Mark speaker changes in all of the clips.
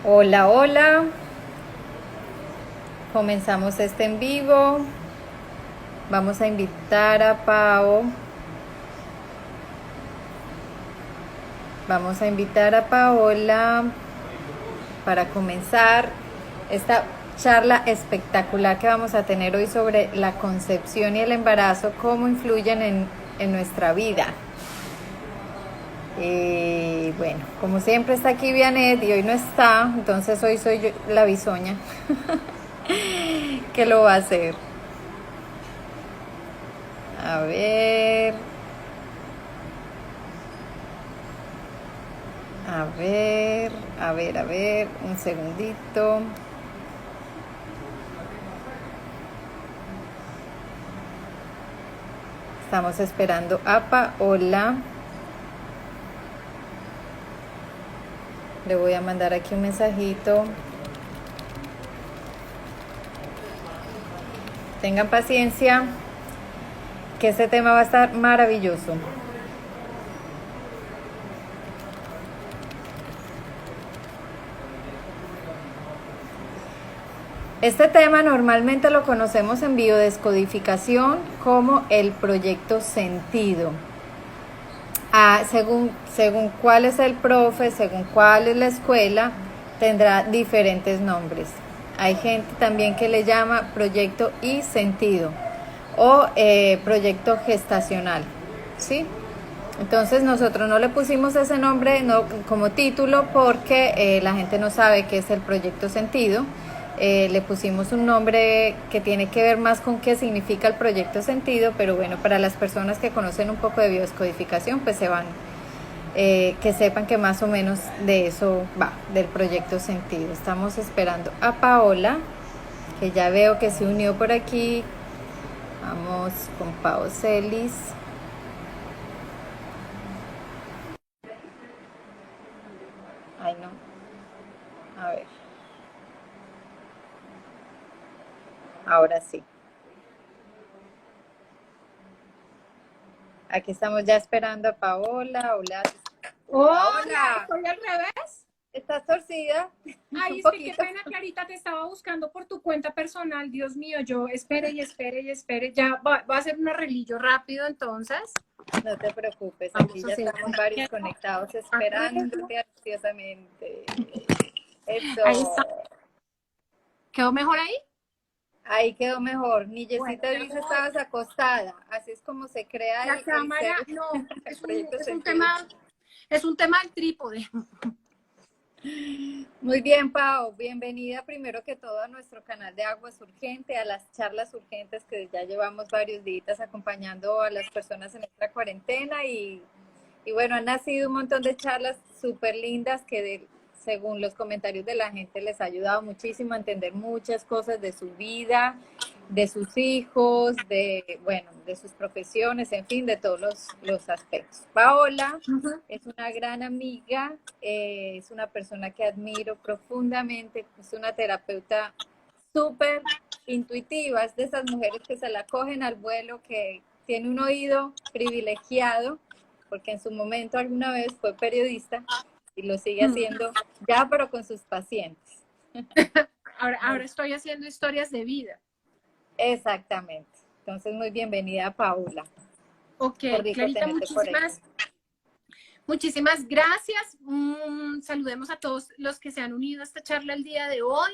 Speaker 1: Hola, hola. Comenzamos este en vivo. Vamos a invitar a Pau. Vamos a invitar a Paola para comenzar esta charla espectacular que vamos a tener hoy sobre la concepción y el embarazo, cómo influyen en nuestra vida. Bueno, como siempre está aquí Vianet y hoy no está, entonces hoy soy yo, la bisoña, que lo va a hacer. A ver, a ver, un segundito. Estamos esperando a Paola. Le voy a mandar aquí un mensajito. Tengan paciencia, que este tema va a estar maravilloso. Este tema normalmente lo conocemos en biodescodificación como el proyecto sentido. Según cuál es el profe, según cuál es la escuela, tendrá diferentes nombres. Hay gente también que le llama proyecto y sentido o proyecto gestacional, ¿sí? Entonces nosotros no le pusimos ese nombre como título porque la gente no sabe qué es el proyecto sentido. Le pusimos un nombre que tiene que ver más con qué significa el proyecto sentido, pero bueno, para las personas que conocen un poco de biodescodificación, pues que sepan que más o menos de eso va, del proyecto sentido. Estamos esperando a Paola, que ya veo que se unió por aquí. Vamos con Pao Celis. Ay, no. A ver. Ahora sí. Aquí estamos ya esperando a Paola. Hola.
Speaker 2: Hola,
Speaker 1: Paola,
Speaker 2: estoy al revés.
Speaker 1: ¿estás torcida?
Speaker 2: Ay,
Speaker 1: Un
Speaker 2: es que qué
Speaker 1: poquito.
Speaker 2: pena, Clarita, te estaba buscando por tu cuenta personal. Dios mío, yo espere y espere y espere. Ya va a ser un arreglillo rápido, entonces.
Speaker 1: No te preocupes, aquí
Speaker 2: Vamos a
Speaker 1: ya
Speaker 2: hacer
Speaker 1: estamos varios
Speaker 2: un
Speaker 1: conectados
Speaker 2: arreglo.
Speaker 1: esperándote ansiosamente.
Speaker 2: Ahí
Speaker 1: Eso.
Speaker 2: está. ¿Quedó mejor ahí?
Speaker 1: Ahí quedó mejor.
Speaker 2: Bueno,
Speaker 1: Nillecita
Speaker 2: ya
Speaker 1: dice
Speaker 2: como
Speaker 1: estabas acostada. Así es como se crea
Speaker 2: la
Speaker 1: el
Speaker 2: cámara,
Speaker 1: ser,
Speaker 2: no,
Speaker 1: el proyecto
Speaker 2: es un
Speaker 1: sentido.
Speaker 2: tema, es un tema del trípode.
Speaker 1: Muy bien, Pau. Bienvenida primero que todo a nuestro canal de Aguas Urgente, a las charlas urgentes que ya llevamos varios días acompañando a las personas en esta cuarentena y bueno, han nacido un montón de charlas súper lindas según los comentarios de la gente les ha ayudado muchísimo a entender muchas cosas de su vida, de sus hijos, bueno, de sus profesiones, en fin, de todos los aspectos. Paola
Speaker 2: Ujú.
Speaker 1: es una gran amiga, es una persona que admiro profundamente, es una terapeuta súper intuitiva, es de esas mujeres que se la cogen al vuelo, que tiene un oído privilegiado, porque en su momento alguna vez fue periodista y lo sigue haciendo ya, pero con sus pacientes.
Speaker 2: Ahora estoy haciendo historias de vida.
Speaker 1: Exactamente. Entonces, muy bienvenida, Paula.
Speaker 2: Ok,
Speaker 1: Qué rico
Speaker 2: Clarita,
Speaker 1: tenerte por aquí.
Speaker 2: muchísimas gracias. Saludemos a todos los que se han unido a esta charla el día de hoy.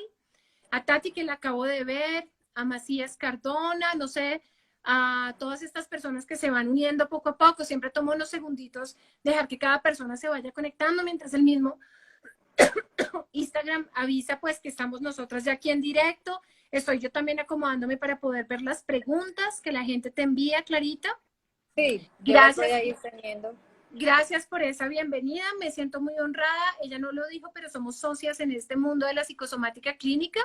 Speaker 2: A Tati, que la acabo de ver, a Macías Cardona, no sé, a todas estas personas que se van uniendo poco a poco. Siempre tomo unos segunditos, dejar que cada persona se vaya conectando mientras el mismo Instagram avisa pues que estamos nosotras ya aquí en directo. Estoy yo también acomodándome para poder ver las preguntas que la gente te envía, Clarita.
Speaker 1: Sí, yo las voy
Speaker 2: Gracias.
Speaker 1: a ir teniendo.
Speaker 2: Gracias por esa bienvenida, me siento muy honrada. Ella no lo dijo, pero somos socias en este mundo de la psicosomática clínica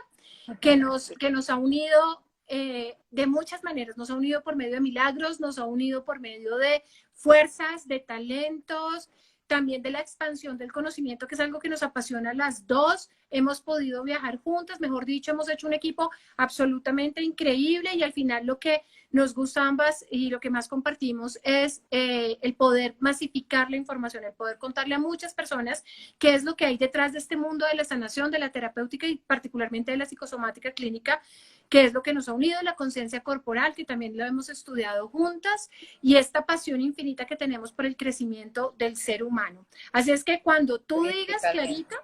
Speaker 2: que nos ha unido de muchas maneras. Nos ha unido por medio de milagros, nos ha unido por medio de fuerzas, de talentos, también de la expansión del conocimiento, que es algo que nos apasiona a las dos. Hemos podido viajar juntas, mejor dicho, hemos hecho un equipo absolutamente increíble y al final lo que nos gusta ambas y lo que más compartimos es el poder masificar la información, el poder contarle a muchas personas qué es lo que hay detrás de este mundo de la sanación, de la terapéutica y particularmente de la psicosomática clínica, que es lo que nos ha unido, la conciencia corporal, que también lo hemos estudiado juntas, y esta pasión infinita que tenemos por el crecimiento del ser humano. Así es que cuando tú digas, Clarita,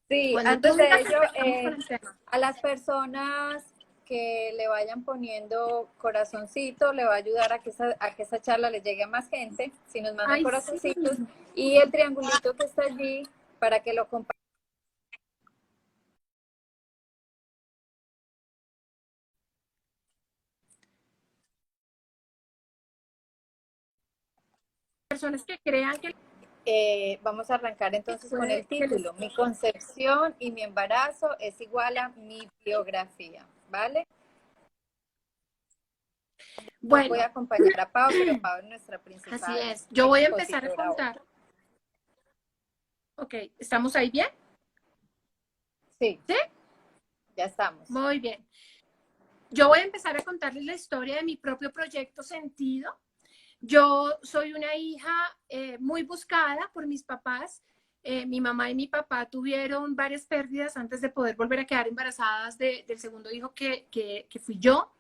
Speaker 1: sí, antes de ello, a las personas que le vayan poniendo corazoncito, le va a ayudar a que esa charla le llegue a más gente, si nos mandan corazoncitos, sí. Y el triangulito que está allí para que lo compartan.
Speaker 2: Personas que crean que...
Speaker 1: Vamos a arrancar entonces con el título. Mi concepción y mi embarazo es igual a mi biografía, ¿vale? Bueno, voy a acompañar a Pau, pero Pau es nuestra principal.
Speaker 2: Así es. Yo voy a empezar a contar. Ok, ¿estamos ahí bien?
Speaker 1: Sí.
Speaker 2: ¿Sí?
Speaker 1: Ya estamos.
Speaker 2: Muy bien. Yo voy a empezar a contarles la historia de mi propio proyecto Sentido. Yo soy una hija muy buscada por mis papás. Mi mamá y mi papá tuvieron varias pérdidas antes de poder volver a quedar embarazadas del segundo hijo que fui yo.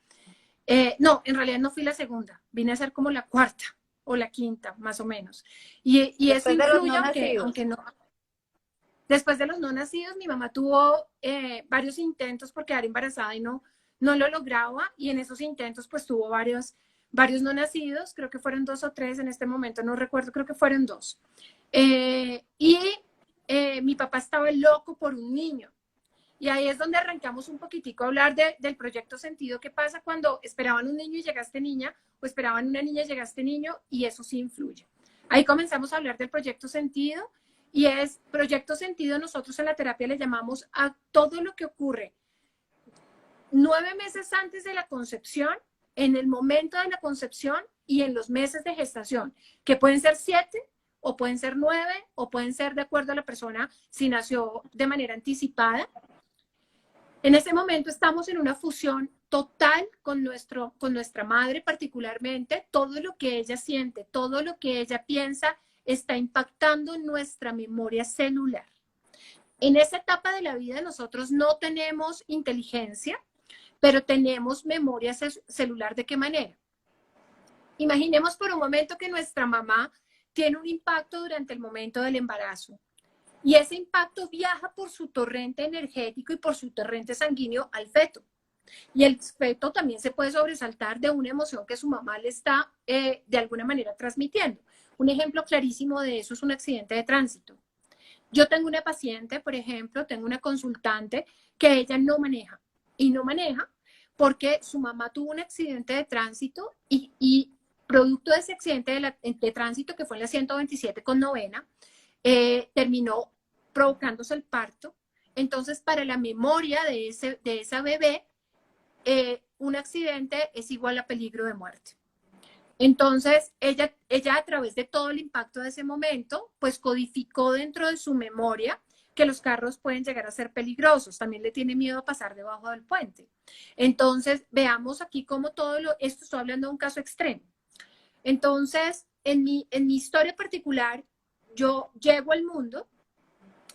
Speaker 2: No, en realidad no fui la segunda, vine a ser como la cuarta o la quinta, más o menos. Y eso influye, aunque no. Después de los no nacidos, mi mamá tuvo varios intentos por quedar embarazada y no lo lograba, y en esos intentos pues tuvo varios no nacidos, creo que fueron 2 o 3 en este momento, no recuerdo, creo que fueron 2. Mi papá estaba loco por un niño. Y ahí es donde arrancamos un poquitico a hablar del proyecto Sentido. ¿Qué pasa cuando esperaban un niño y llegaste niña? O esperaban una niña y llegaste niño, y eso sí influye. Ahí comenzamos a hablar del proyecto Sentido, y es proyecto Sentido, nosotros en la terapia le llamamos a todo lo que ocurre 9 meses antes de la concepción, en el momento de la concepción y en los meses de gestación, que pueden ser 7 o pueden ser 9 o pueden ser de acuerdo a la persona si nació de manera anticipada. En ese momento estamos en una fusión total con nuestra madre, particularmente. Todo lo que ella siente, todo lo que ella piensa está impactando nuestra memoria celular. En esa etapa de la vida nosotros no tenemos inteligencia, pero tenemos memoria celular. ¿De qué manera? Imaginemos por un momento que nuestra mamá tiene un impacto durante el momento del embarazo. Y ese impacto viaja por su torrente energético y por su torrente sanguíneo al feto. Y el feto también se puede sobresaltar de una emoción que su mamá le está de alguna manera transmitiendo. Un ejemplo clarísimo de eso es un accidente de tránsito. Yo tengo una paciente, por ejemplo, tengo una consultante que ella no maneja. Y no maneja porque su mamá tuvo un accidente de tránsito y producto de ese accidente de tránsito, que fue en la 127 con novena, terminó provocándose el parto. Entonces, para la memoria de esa bebé, un accidente es igual a peligro de muerte. Entonces, ella a través de todo el impacto de ese momento, pues codificó dentro de su memoria que los carros pueden llegar a ser peligrosos. También le tiene miedo a pasar debajo del puente. Entonces, veamos aquí cómo esto estoy hablando de un caso extremo. Entonces, en mi historia particular, yo llego al mundo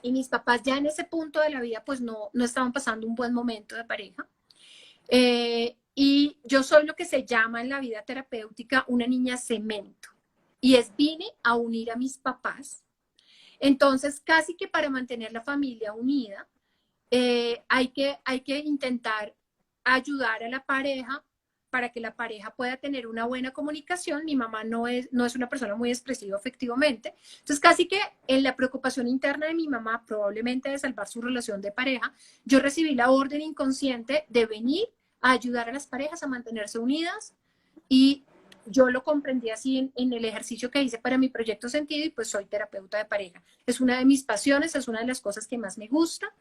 Speaker 2: y mis papás ya en ese punto de la vida pues no estaban pasando un buen momento de pareja. Y yo soy lo que se llama en la vida terapéutica una niña cemento. Y vine a unir a mis papás. Entonces, casi que para mantener la familia unida, hay que intentar ayudar a la pareja para que la pareja pueda tener una buena comunicación. Mi mamá no es una persona muy expresiva efectivamente. Entonces, casi que en la preocupación interna de mi mamá, probablemente de salvar su relación de pareja, yo recibí la orden inconsciente de venir a ayudar a las parejas a mantenerse unidas, y yo lo comprendí así en el ejercicio que hice para mi proyecto Sentido, y pues soy terapeuta de pareja. Es una de mis pasiones, es una de las cosas que más me gusta.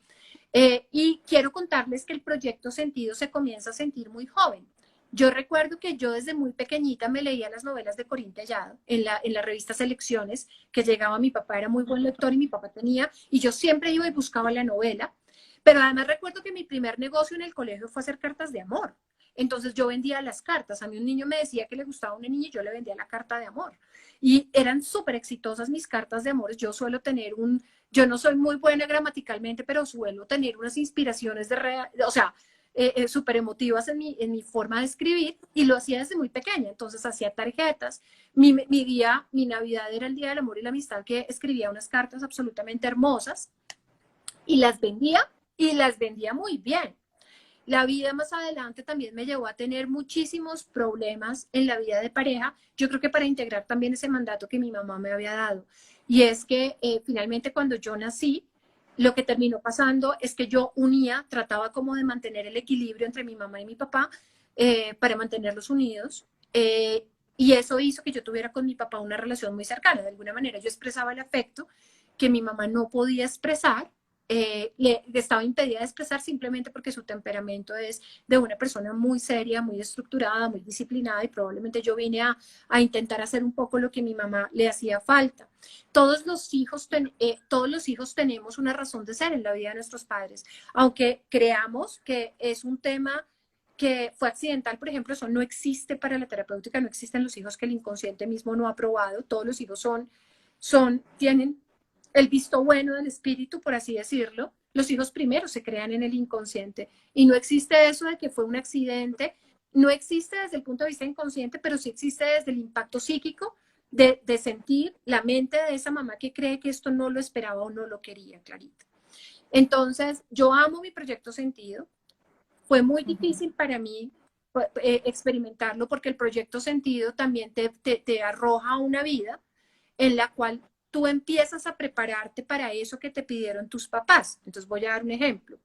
Speaker 2: Y quiero contarles que el proyecto Sentido se comienza a sentir muy joven. Yo recuerdo que yo desde muy pequeñita me leía las novelas de Corín Tellado en la revista Selecciones, que llegaba mi papá, era muy buen lector y mi papá tenía, y yo siempre iba y buscaba la novela. Pero además recuerdo que mi primer negocio en el colegio fue hacer cartas de amor. Entonces yo vendía las cartas. A mí un niño me decía que le gustaba una niña y yo le vendía la carta de amor. Y eran súper exitosas mis cartas de amor. Yo suelo tener yo no soy muy buena gramaticalmente, pero suelo tener unas inspiraciones o sea, súper emotivas en mi forma de escribir y lo hacía desde muy pequeña. Entonces hacía tarjetas. Mi Navidad era el Día del Amor y la Amistad, que escribía unas cartas absolutamente hermosas y las vendía muy bien. La vida más adelante también me llevó a tener muchísimos problemas en la vida de pareja, yo creo que para integrar también ese mandato que mi mamá me había dado. Y es que finalmente cuando yo nací, lo que terminó pasando es que yo trataba como de mantener el equilibrio entre mi mamá y mi papá para mantenerlos unidos. Y eso hizo que yo tuviera con mi papá una relación muy cercana. De alguna manera yo expresaba el afecto que mi mamá no podía expresar, le estaba impedida de expresar simplemente porque su temperamento es de una persona muy seria, muy estructurada, muy disciplinada y probablemente yo vine a intentar hacer un poco lo que mi mamá le hacía falta. Todos los hijos tenemos una razón de ser en la vida de nuestros padres, aunque creamos que es un tema que fue accidental, por ejemplo, eso no existe para la terapéutica, no existen los hijos que el inconsciente mismo no ha probado, todos los hijos tienen el visto bueno del espíritu, por así decirlo. Los hijos primero se crean en el inconsciente y no existe eso de que fue un accidente, no existe desde el punto de vista inconsciente, pero sí existe desde el impacto psíquico de sentir la mente de esa mamá que cree que esto no lo esperaba o no lo quería, Clarita. Entonces, yo amo mi proyecto Sentido. Fue muy difícil para mí experimentarlo porque el proyecto Sentido también te arroja una vida en la cual tú empiezas a prepararte para eso que te pidieron tus papás. Entonces voy a dar un ejemplo,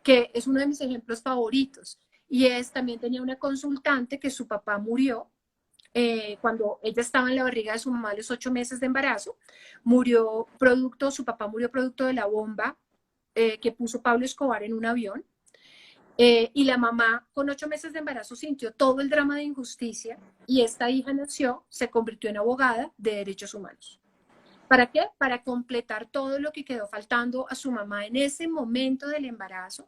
Speaker 2: que es uno de mis ejemplos favoritos, y también tenía una consultante que su papá murió cuando ella estaba en la barriga de su mamá a los 8 meses de embarazo, su papá murió producto de la bomba que puso Pablo Escobar en un avión. Y la mamá con 8 meses de embarazo sintió todo el drama de injusticia y esta hija nació, se convirtió en abogada de derechos humanos. ¿Para qué? Para completar todo lo que quedó faltando a su mamá en ese momento del embarazo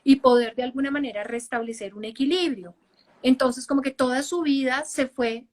Speaker 2: y poder de alguna manera restablecer un equilibrio. Entonces, como que toda su vida se fue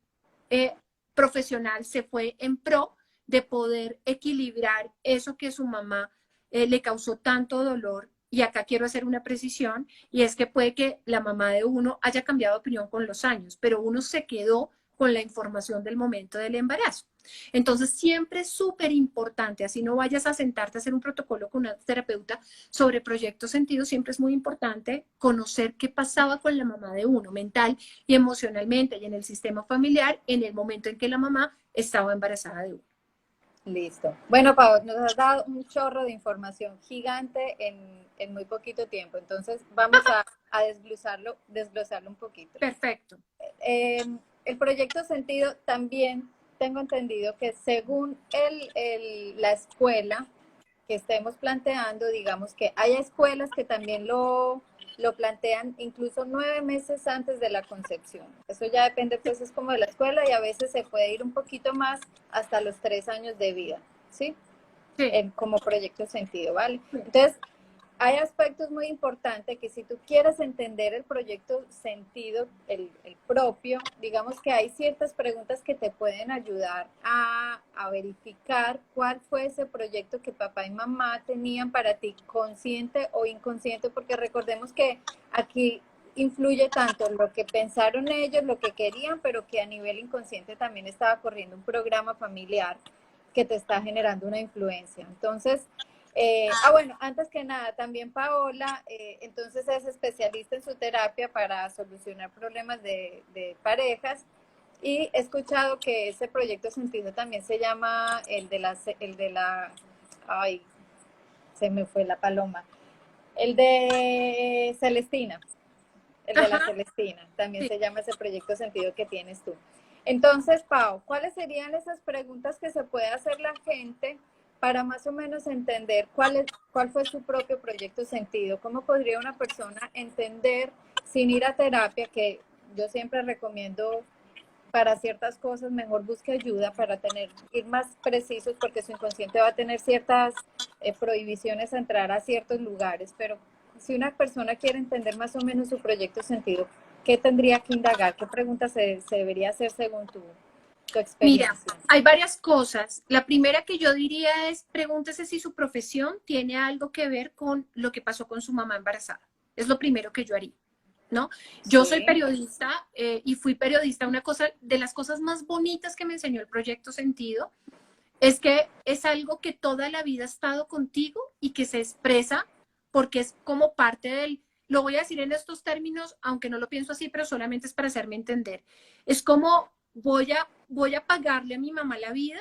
Speaker 2: profesional, se fue en pro de poder equilibrar eso que su mamá le causó tanto dolor. Y acá quiero hacer una precisión, y es que puede que la mamá de uno haya cambiado de opinión con los años, pero uno se quedó con la información del momento del embarazo. Entonces, siempre es súper importante, así no vayas a sentarte a hacer un protocolo con una terapeuta sobre proyecto sentido, siempre es muy importante conocer qué pasaba con la mamá de uno, mental y emocionalmente, y en el sistema familiar, en el momento en que la mamá estaba embarazada de uno.
Speaker 1: Listo. Bueno, Pau, nos has dado un chorro de información gigante en muy poquito tiempo, entonces vamos a desglosarlo un poquito.
Speaker 2: Perfecto.
Speaker 1: El proyecto Sentido también tengo entendido que según la escuela que estemos planteando, digamos que hay escuelas que también lo plantean incluso 9 meses antes de la concepción. Eso ya depende, pues, es como de la escuela y a veces se puede ir un poquito más hasta los 3 años de vida, ¿sí?
Speaker 2: Sí.
Speaker 1: Como proyecto Sentido, ¿vale? Entonces, hay aspectos muy importantes que si tú quieres entender el proyecto Sentido, el propio, digamos que hay ciertas preguntas que te pueden ayudar a verificar cuál fue ese proyecto que papá y mamá tenían para ti, consciente o inconsciente, porque recordemos que aquí influye tanto lo que pensaron ellos, lo que querían, pero que a nivel inconsciente también estaba corriendo un programa familiar que te está generando una influencia. Entonces, bueno, antes que nada, también Paola, entonces es especialista en su terapia para solucionar problemas de parejas, y he escuchado que ese proyecto Sentido también se llama ay, se me fue la paloma, el de Celestina, el de la Celestina, también
Speaker 2: Sí.
Speaker 1: se llama ese proyecto Sentido que tienes tú. Entonces, Pau, ¿cuáles serían esas preguntas que se puede hacer la gente para más o menos entender cuál fue su propio proyecto Sentido? ¿Cómo podría una persona entender sin ir a terapia, que yo siempre recomiendo para ciertas cosas, mejor busque ayuda para ir más precisos, porque su inconsciente va a tener ciertas prohibiciones a entrar a ciertos lugares, pero si una persona quiere entender más o menos su proyecto sentido, ¿qué tendría que indagar? ¿Qué preguntas se debería hacer según tu
Speaker 2: Mira,
Speaker 1: experiencia?
Speaker 2: hay varias cosas. La primera que yo diría es, pregúntese si su profesión tiene algo que ver con lo que pasó con su mamá embarazada. Es lo primero que yo haría, ¿no? Yo soy
Speaker 1: Sí,
Speaker 2: periodista y fui periodista. Una cosa de las cosas más bonitas que me enseñó el proyecto Sentido es que es algo que toda la vida ha estado contigo y que se expresa porque es como parte del, lo voy a decir en estos términos, aunque no lo pienso así, pero solamente es para hacerme entender. Es como voy a pagarle a mi mamá la vida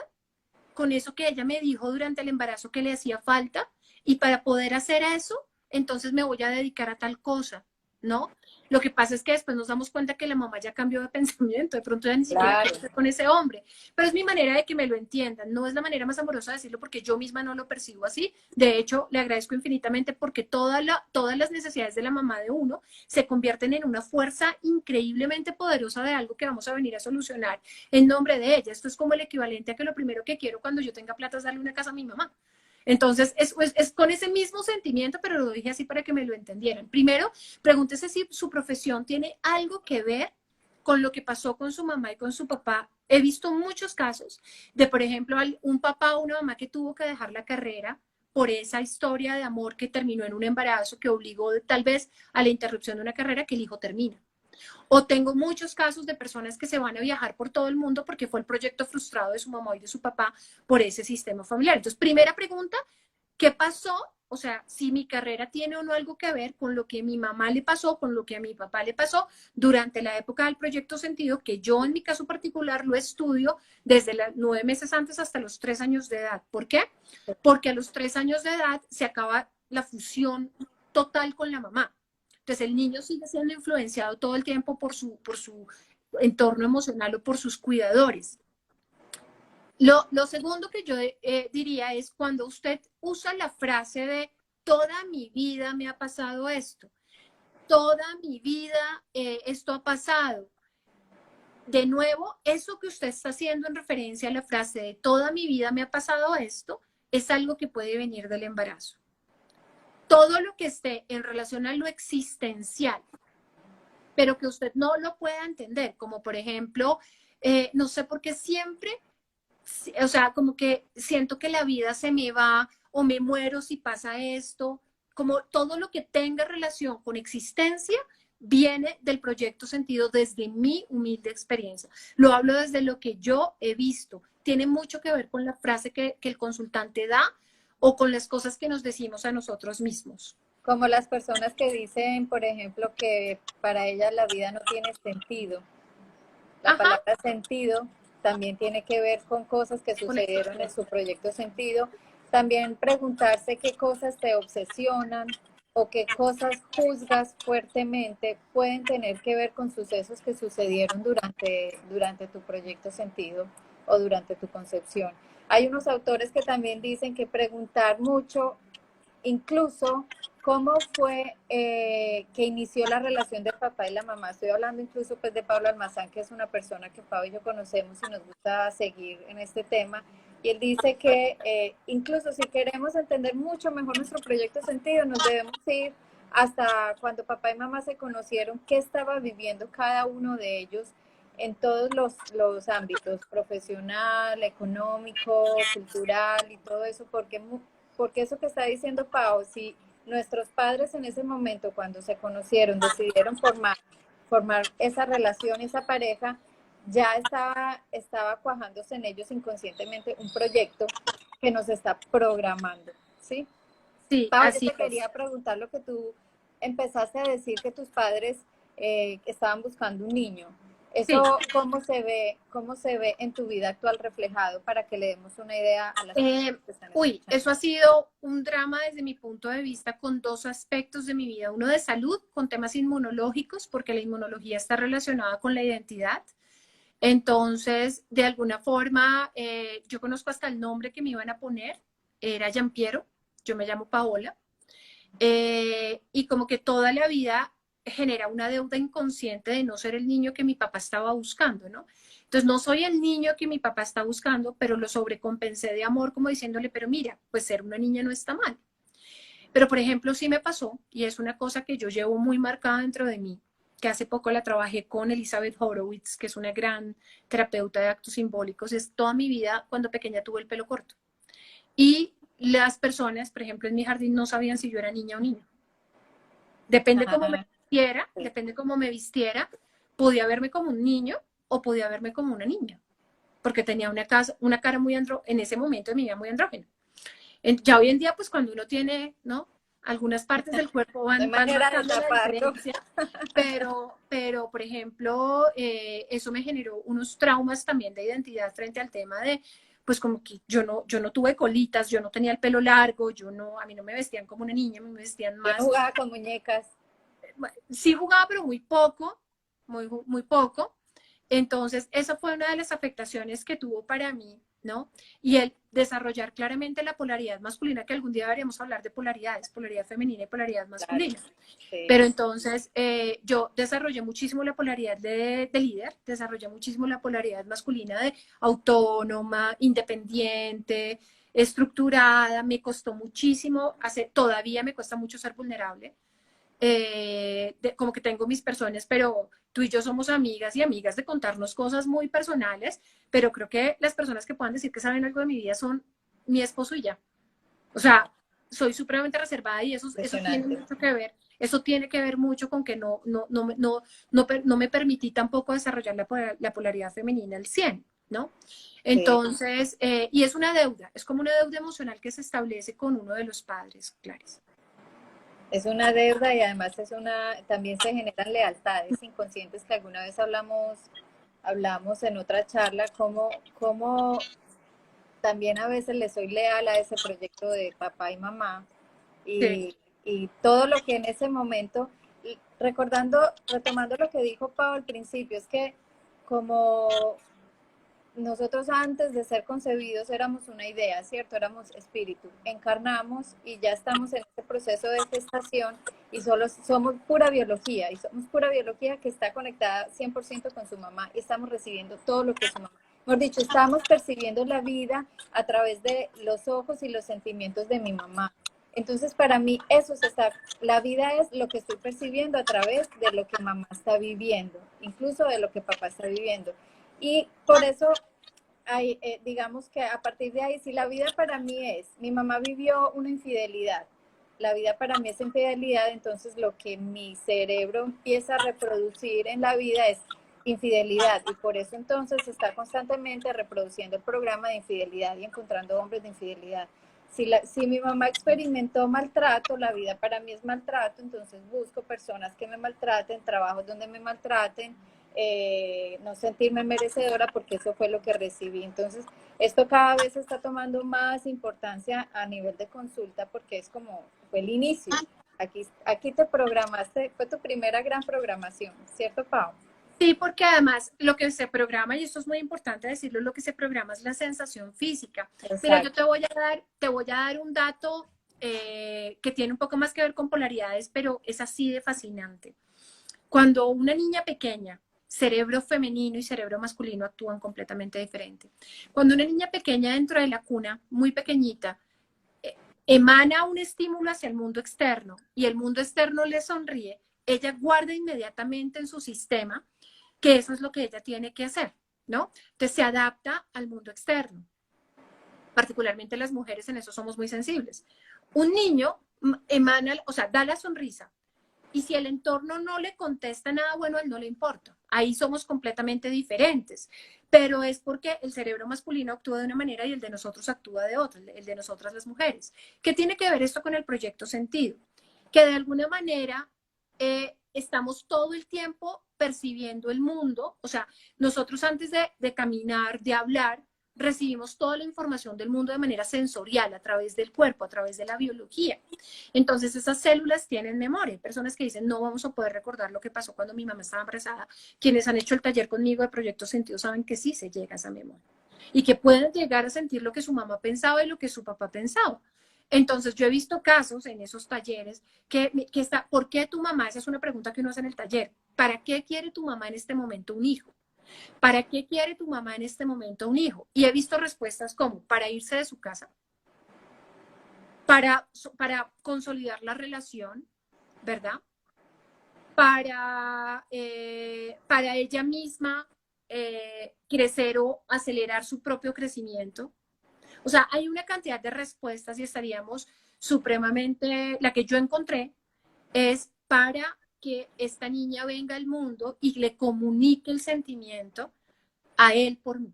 Speaker 2: con eso que ella me dijo durante el embarazo que le hacía falta y para poder hacer eso, entonces me voy a dedicar a tal cosa, ¿no? Lo que pasa es que después nos damos cuenta que la mamá ya cambió de pensamiento, de pronto ya ni siquiera quiere
Speaker 1: claro.
Speaker 2: estar con ese hombre, pero es mi manera de que me lo entiendan, no es la manera más amorosa de decirlo porque yo misma no lo percibo así, de hecho le agradezco infinitamente porque todas las necesidades de la mamá de uno se convierten en una fuerza increíblemente poderosa de algo que vamos a venir a solucionar en nombre de ella. Esto es como el equivalente a que lo primero que quiero cuando yo tenga plata es darle una casa a mi mamá. Entonces, es con ese mismo sentimiento, pero lo dije así para que me lo entendieran. Primero, pregúntese si su profesión tiene algo que ver con lo que pasó con su mamá y con su papá. He visto muchos casos de, por ejemplo, un papá o una mamá que tuvo que dejar la carrera por esa historia de amor que terminó en un embarazo que obligó tal vez a la interrupción de una carrera que el hijo termina. O tengo muchos casos de personas que se van a viajar por todo el mundo porque fue el proyecto frustrado de su mamá y de su papá por ese sistema familiar. Entonces, primera pregunta, ¿qué pasó? O sea, si mi carrera tiene o no algo que ver con lo que a mi mamá le pasó, con lo que a mi papá le pasó durante la época del proyecto Sentido, que yo en mi caso particular lo estudio desde los 9 meses antes hasta los 3 años de edad. ¿Por qué? Porque a los 3 años de edad se acaba la fusión total con la mamá. Entonces el niño sigue siendo influenciado todo el tiempo por su entorno emocional o por sus cuidadores. Lo segundo que yo diría es cuando usted usa la frase de toda mi vida me ha pasado esto, toda mi vida esto ha pasado. De nuevo, eso que usted está haciendo en referencia a la frase de toda mi vida me ha pasado esto, es algo que puede venir del embarazo. Todo lo que esté en relación a lo existencial, pero que usted no lo pueda entender, como por ejemplo, no sé por qué siempre, o sea, como que siento que la vida se me va o me muero si pasa esto, como todo lo que tenga relación con existencia viene del proyecto Sentido desde mi humilde experiencia. Lo hablo desde lo que yo he visto. Tiene mucho que ver con la frase que el consultante da o con las cosas que nos decimos a nosotros mismos.
Speaker 1: Como las personas que dicen, por ejemplo, que para ellas la vida no tiene sentido. La
Speaker 2: Ajá,
Speaker 1: palabra sentido también tiene que ver con cosas que
Speaker 2: con el
Speaker 1: sucedieron en su proyecto sentido. También preguntarse qué cosas te obsesionan o qué cosas juzgas fuertemente pueden tener que ver con sucesos que sucedieron durante tu proyecto sentido o durante tu concepción. Hay unos autores que también dicen que preguntar mucho, incluso cómo fue que inició la relación del papá y la mamá. Estoy hablando incluso pues de Pablo Almazán, que es una persona que Pablo y yo conocemos y nos gusta seguir en este tema. Y él dice que incluso si queremos entender mucho mejor nuestro proyecto sentido, nos debemos ir hasta cuando papá y mamá se conocieron, qué estaba viviendo cada uno de ellos en todos los ámbitos, profesional, económico, cultural y todo eso, porque eso que está diciendo Pau, si nuestros padres en ese momento, cuando se conocieron, decidieron formar esa relación, esa pareja, ya estaba cuajándose en ellos inconscientemente un proyecto que nos está programando, ¿sí?
Speaker 2: sí,
Speaker 1: Pau, yo
Speaker 2: así
Speaker 1: te
Speaker 2: es.
Speaker 1: quería preguntar lo que tú empezaste a decir que tus padres estaban buscando un niño.
Speaker 2: Sí.
Speaker 1: Eso, cómo se ve en tu vida actual reflejado para que le demos una idea a las personas que están escuchando?
Speaker 2: Eso ha sido un drama desde mi punto de vista con dos aspectos de mi vida. Uno de salud, con temas inmunológicos, porque la inmunología está relacionada con la identidad. Entonces, de alguna forma, yo conozco hasta el nombre que me iban a poner, era Giampiero, yo me llamo Paola, y como que toda la vida genera una deuda inconsciente de no ser el niño que mi papá estaba buscando, ¿no? Entonces no soy el niño que mi papá está buscando, pero lo sobrecompensé de amor como diciéndole, pero mira, pues ser una niña no está mal. Pero por ejemplo sí me pasó, y es una cosa que yo llevo muy marcada dentro de mí, que hace poco la trabajé con Elizabeth Horowitz, que es una gran terapeuta de actos simbólicos, es toda mi vida cuando pequeña tuve el pelo corto. Y las personas, por ejemplo, en mi jardín no sabían si yo era niña o niño.
Speaker 1: Ah, sí.
Speaker 2: Depende cómo me vistiera, podía verme como un niño o podía verme como una niña, porque tenía una cara muy en ese momento de mi vida muy andrógena. Ya hoy en día, pues cuando uno tiene, ¿no? Algunas partes del cuerpo
Speaker 1: No hay
Speaker 2: van
Speaker 1: manera de
Speaker 2: marcando la
Speaker 1: taparlo.
Speaker 2: diferencia, pero por ejemplo, eso me generó unos traumas también de identidad frente al tema de, pues como que yo no tuve colitas, yo no tenía el pelo largo, a mí no me vestían como una niña, me vestían
Speaker 1: Yo no
Speaker 2: más,
Speaker 1: jugaba con muñecas.
Speaker 2: sí jugaba, pero muy poco, muy poco. Entonces, esa fue una de las afectaciones que tuvo para mí, ¿no? Y el desarrollar claramente la polaridad masculina, que algún día deberíamos hablar de polaridades, polaridad femenina y polaridad
Speaker 1: Claro,
Speaker 2: masculina.
Speaker 1: sí.
Speaker 2: Pero entonces yo desarrollé muchísimo la polaridad de líder, desarrollé muchísimo la polaridad masculina de autónoma, independiente, estructurada, me costó muchísimo, todavía me cuesta mucho ser vulnerable, como que tengo mis personas, pero tú y yo somos amigas y amigas de contarnos cosas muy personales, pero creo que las personas que puedan decir que saben algo de mi vida son mi esposo y ya. O sea, soy supremamente reservada y eso tiene
Speaker 1: Impresionante.
Speaker 2: mucho que ver. Eso tiene que ver mucho con que no me permití tampoco desarrollar la polaridad femenina al 100, ¿no?
Speaker 1: Sí.
Speaker 2: Entonces, y es una deuda, es como una deuda emocional que se establece con uno de los padres, Clarice.
Speaker 1: Es una deuda y además también se generan lealtades inconscientes que alguna vez hablamos en otra charla, como también a veces le soy leal a ese proyecto de papá y mamá
Speaker 2: Sí,
Speaker 1: y todo lo que en ese momento, retomando lo que dijo Pau al principio, es que como nosotros antes de ser concebidos éramos una idea, ¿cierto? Éramos espíritu. Encarnamos y ya estamos en este proceso de gestación y solo somos pura biología y somos pura biología que está conectada 100% con su mamá y estamos recibiendo todo lo que su mamá. Mejor dicho, estamos percibiendo la vida a través de los ojos y los sentimientos de mi mamá. Entonces, para mí, la vida es lo que estoy percibiendo a través de lo que mamá está viviendo, incluso de lo que papá está viviendo. Y por eso, digamos que a partir de ahí, si la vida para mí mi mamá vivió una infidelidad, la vida para mí es infidelidad, entonces lo que mi cerebro empieza a reproducir en la vida es infidelidad y por eso entonces está constantemente reproduciendo el programa de infidelidad y encontrando hombres de infidelidad. Si mi mamá experimentó maltrato, la vida para mí es maltrato, entonces busco personas que me maltraten, trabajos donde me maltraten, no sentirme merecedora porque eso fue lo que recibí. Entonces, esto cada vez está tomando más importancia a nivel de consulta porque es como, fue el inicio. Aquí te programaste, fue tu primera gran programación, ¿cierto, Pau?
Speaker 2: sí, porque además lo que se programa, y esto es muy importante decirlo, lo que se programa es la sensación física. Mira, yo
Speaker 1: Exacto.
Speaker 2: te voy a dar un dato que tiene un poco más que ver con polaridades, pero es así de fascinante. Cuando una niña pequeña, cerebro femenino y cerebro masculino actúan completamente diferente. Cuando una niña pequeña dentro de la cuna, muy pequeñita, emana un estímulo hacia el mundo externo y el mundo externo le sonríe, ella guarda inmediatamente en su sistema que eso es lo que ella tiene que hacer, ¿no? Entonces se adapta al mundo externo. Particularmente las mujeres en eso somos muy sensibles. Un niño emana, o sea, da la sonrisa, y si el entorno no le contesta nada bueno, a él no le importa. Ahí somos completamente diferentes. Pero es porque el cerebro masculino actúa de una manera y el de nosotros actúa de otra, el de nosotras las mujeres. ¿Qué tiene que ver esto con el proyecto sentido? Que de alguna manera estamos todo el tiempo percibiendo el mundo. O sea, nosotros antes de caminar, de hablar, recibimos toda la información del mundo de manera sensorial, a través del cuerpo, a través de la biología. Entonces esas células tienen memoria. Hay personas que dicen, no vamos a poder recordar lo que pasó cuando mi mamá estaba embarazada. Quienes han hecho el taller conmigo de Proyecto Sentido saben que sí se llega a esa memoria. Y que pueden llegar a sentir lo que su mamá pensaba y lo que su papá pensaba. Entonces, yo he visto casos en esos talleres que está, ¿por qué tu mamá? Esa es una pregunta que uno hace en el taller. ¿Para qué quiere tu mamá en este momento un hijo? ¿Para qué quiere tu mamá en este momento un hijo? Y he visto respuestas como, para irse de su casa, para consolidar la relación, ¿verdad? Para ella misma crecer o acelerar su propio crecimiento. O sea, hay una cantidad de respuestas y estaríamos supremamente, la que yo encontré es para que esta niña venga al mundo y le comunique el sentimiento a él por mí.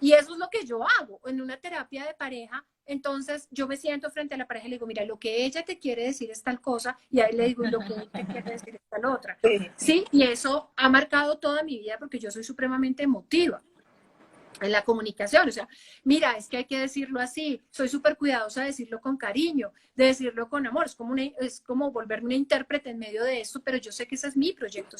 Speaker 2: Y eso es lo que yo hago en una terapia de pareja. Entonces yo me siento frente a la pareja y le digo, mira, lo que ella te quiere decir es tal cosa, y a él le digo, y lo que él te quiere decir es tal otra.
Speaker 1: Sí,
Speaker 2: Sí, y eso ha marcado toda mi vida porque yo soy supremamente emotiva en la comunicación. O sea, mira, es que hay que decirlo así, soy súper cuidadosa de decirlo con cariño, de decirlo con amor, es como volverme una intérprete en medio de esto, pero yo sé que ese es mi proyecto.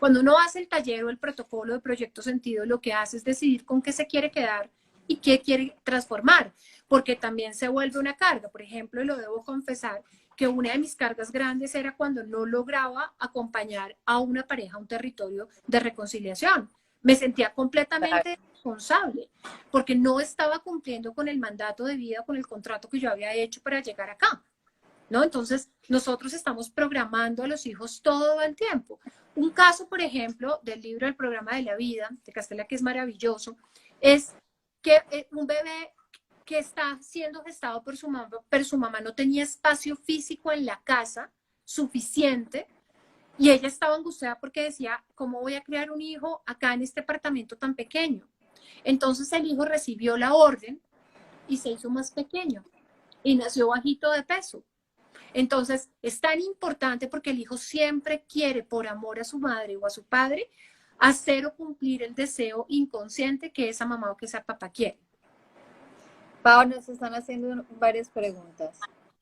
Speaker 2: Cuando uno hace el taller o el protocolo de proyecto sentido, lo que hace es decidir con qué se quiere quedar y qué quiere transformar, porque también se vuelve una carga. Por ejemplo, y lo debo confesar, que una de mis cargas grandes era cuando no lograba acompañar a una pareja a un territorio de reconciliación. Me sentía
Speaker 1: claro.
Speaker 2: completamente responsable, porque no estaba cumpliendo con el mandato de vida, con el contrato que yo había hecho para llegar acá. ¿No? Entonces, nosotros estamos programando a los hijos todo el tiempo. Un caso, por ejemplo, del libro El programa de la vida, de Castella, que es maravilloso, es que un bebé que está siendo gestado por su mamá, pero su mamá no tenía espacio físico en la casa suficiente y ella estaba angustiada porque decía, ¿cómo voy a criar un hijo acá en este apartamento tan pequeño? Entonces el hijo recibió la orden y se hizo más pequeño y nació bajito de peso. Entonces, es tan importante porque el hijo siempre quiere, por amor a su madre o a su padre, hacer o cumplir el deseo inconsciente que esa mamá o que esa papá quiere.
Speaker 1: Pau, nos están haciendo varias preguntas.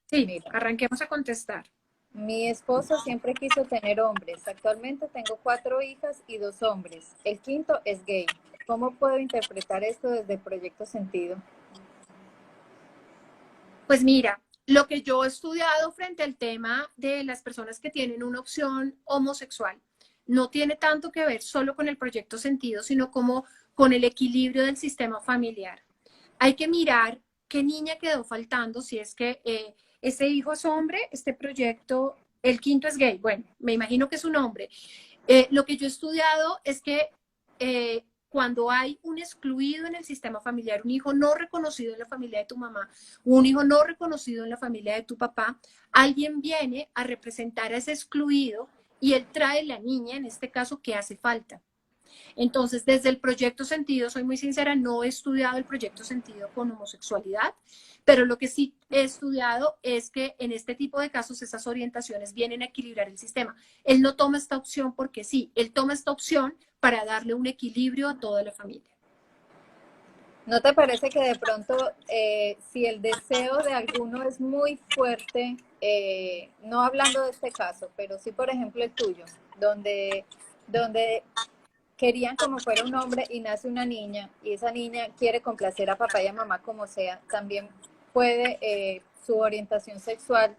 Speaker 2: Sí,
Speaker 1: Mira,
Speaker 2: arranquemos a contestar.
Speaker 1: mi esposo siempre quiso tener hombres. Actualmente tengo 4 hijas y 2 hombres. El quinto es gay. ¿Cómo puedo interpretar esto desde Proyecto Sentido?
Speaker 2: Pues mira, lo que yo he estudiado frente al tema de las personas que tienen una opción homosexual no tiene tanto que ver solo con el proyecto sentido, sino como con el equilibrio del sistema familiar. Hay que mirar qué niña quedó faltando, si es que ese hijo es hombre, este proyecto, el quinto es gay, bueno, me imagino que es un hombre. Lo que yo he estudiado es que cuando hay un excluido en el sistema familiar, un hijo no reconocido en la familia de tu mamá, un hijo no reconocido en la familia de tu papá, alguien viene a representar a ese excluido y él trae la niña, en este caso, que hace falta. Entonces, desde el proyecto sentido, soy muy sincera, no he estudiado el proyecto sentido con homosexualidad, pero lo que sí he estudiado es que en este tipo de casos esas orientaciones vienen a equilibrar el sistema. Él no toma esta opción porque sí, él toma esta opción para darle un equilibrio a toda la familia.
Speaker 1: ¿No te parece que de pronto, si el deseo de alguno es muy fuerte, no hablando de este caso, pero sí, por ejemplo, el tuyo, donde querían como fuera un hombre y nace una niña y esa niña quiere complacer a papá y a mamá como sea, también puede su orientación sexual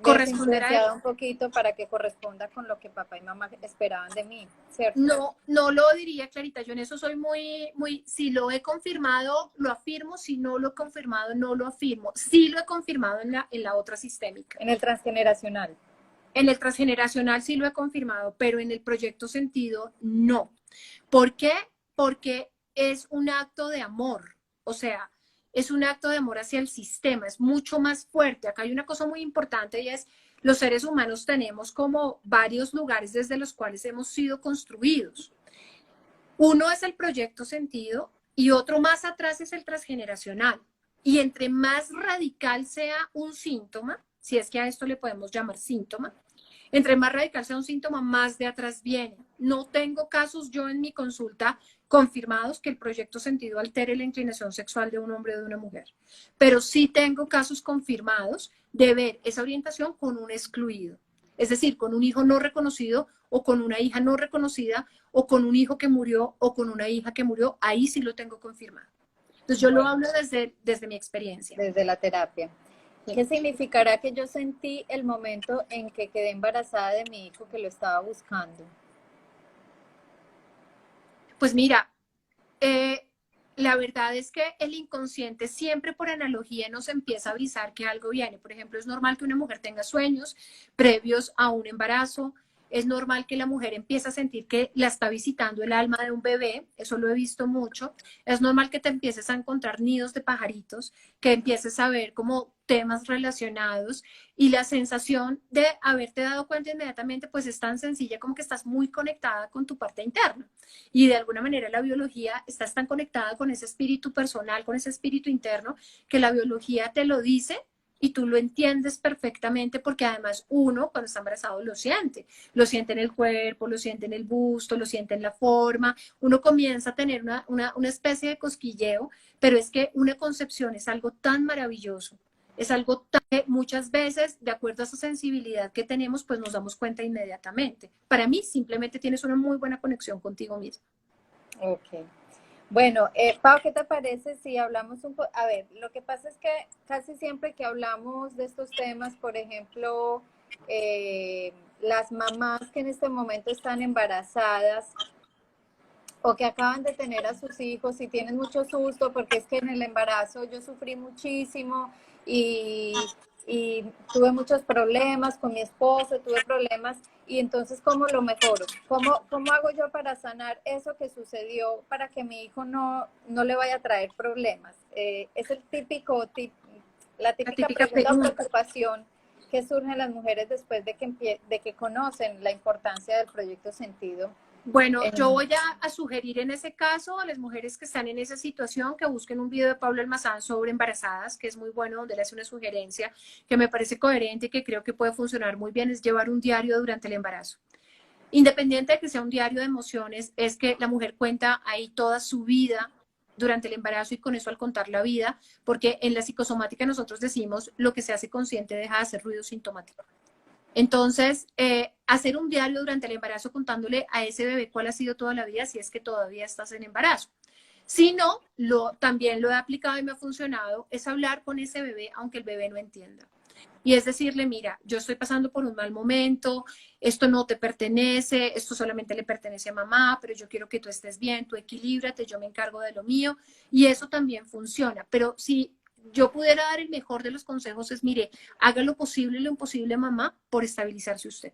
Speaker 1: verse
Speaker 2: Corresponder a
Speaker 1: influenciada un poquito para que corresponda con lo que papá y mamá esperaban de mí, ¿cierto?
Speaker 2: No, no lo diría, Clarita. Yo en eso soy muy, si lo he confirmado, lo afirmo. Si no lo he confirmado, no lo afirmo. Sí lo he confirmado en la otra sistémica.
Speaker 1: En el transgeneracional.
Speaker 2: En el transgeneracional sí lo he confirmado, pero en el proyecto sentido no. ¿Por qué? Porque es un acto de amor. O sea, es un acto de amor hacia el sistema. Es mucho más fuerte. Acá hay una cosa muy importante y es los seres humanos tenemos como varios lugares desde los cuales hemos sido construidos. Uno es el proyecto sentido y otro más atrás es el transgeneracional. Y entre más radical sea un síntoma, si es que a esto le podemos llamar síntoma, entre más radical sea un síntoma, más de atrás viene. No tengo casos yo en mi consulta confirmados que el proyecto sentido altere la inclinación sexual de un hombre o de una mujer, pero sí tengo casos confirmados de ver esa orientación con un excluido, es decir, con un hijo no reconocido o con una hija no reconocida o con un hijo que murió o con una hija que murió, ahí sí lo tengo confirmado. Entonces yo lo
Speaker 1: Bueno,
Speaker 2: hablo desde mi experiencia.
Speaker 1: desde la terapia.
Speaker 2: Sí.
Speaker 1: ¿Qué significará que yo sentí el momento en que quedé embarazada de mi hijo que lo estaba buscando?
Speaker 2: Pues mira, eh, la verdad es que el inconsciente siempre por analogía nos empieza a avisar que algo viene. Por ejemplo, es normal que una mujer tenga sueños previos a un embarazo. Es normal que la mujer empiece a sentir que la está visitando el alma de un bebé. Eso lo he visto mucho. Es normal que te empieces a encontrar nidos de pajaritos, que empieces a ver como temas relacionados y la sensación de haberte dado cuenta inmediatamente pues es tan sencilla como que estás muy conectada con tu parte interna. Y de alguna manera la biología está tan conectada con ese espíritu personal, con ese espíritu interno, que la biología te lo dice y tú lo entiendes perfectamente porque además uno cuando está embarazado lo siente en el cuerpo, lo siente en el busto, lo siente en la forma, uno comienza a tener una especie de cosquilleo, pero es que una concepción es algo tan maravilloso, es algo tan, que muchas veces, de acuerdo a esa sensibilidad que tenemos, pues nos damos cuenta inmediatamente. Para mí, simplemente tienes una muy buena conexión contigo mismo.
Speaker 1: Ok. Bueno, Pau, ¿qué te parece si hablamos un poco? A ver, lo que pasa es que casi siempre que hablamos de estos temas, por ejemplo, las mamás que en este momento están embarazadas o que acaban de tener a sus hijos y tienen mucho susto porque es que en el embarazo yo sufrí muchísimo y tuve muchos problemas con mi esposo, tuve problemas y entonces ¿cómo lo mejoro? ¿Cómo hago yo para sanar eso que sucedió para que mi hijo no le vaya a traer problemas? Es el la
Speaker 2: La
Speaker 1: típica
Speaker 2: típica
Speaker 1: pregunta o
Speaker 2: pregunta.
Speaker 1: preocupación que surgen las mujeres después de que conocen la importancia del proyecto Sentido.
Speaker 2: Bueno, yo
Speaker 1: En,
Speaker 2: voy a sugerir en ese caso a las mujeres que están en esa situación que busquen un video de Pablo Almazán sobre embarazadas, que es muy bueno, donde le hace una sugerencia que me parece coherente y que creo que puede funcionar muy bien, es llevar un diario durante el embarazo. Independiente de que sea un diario de emociones, es que la mujer cuenta ahí toda su vida durante el embarazo y con eso al contar la vida, porque en la psicosomática nosotros decimos lo que se hace consciente deja de hacer ruido sintomático. Entonces, hacer un diario durante el embarazo contándole a ese bebé cuál ha sido toda la vida si es que todavía estás en embarazo. Si no, también lo he aplicado y me ha funcionado, es hablar con ese bebé aunque el bebé no entienda. Y es decirle, mira, yo estoy pasando por un mal momento, esto no te pertenece, esto solamente le pertenece a mamá, pero yo quiero que tú estés bien, tú equilíbrate, yo me encargo de lo mío. Y eso también funciona. Pero si yo pudiera dar el mejor de los consejos es, mire, haga lo posible y lo imposible, mamá, por estabilizarse usted.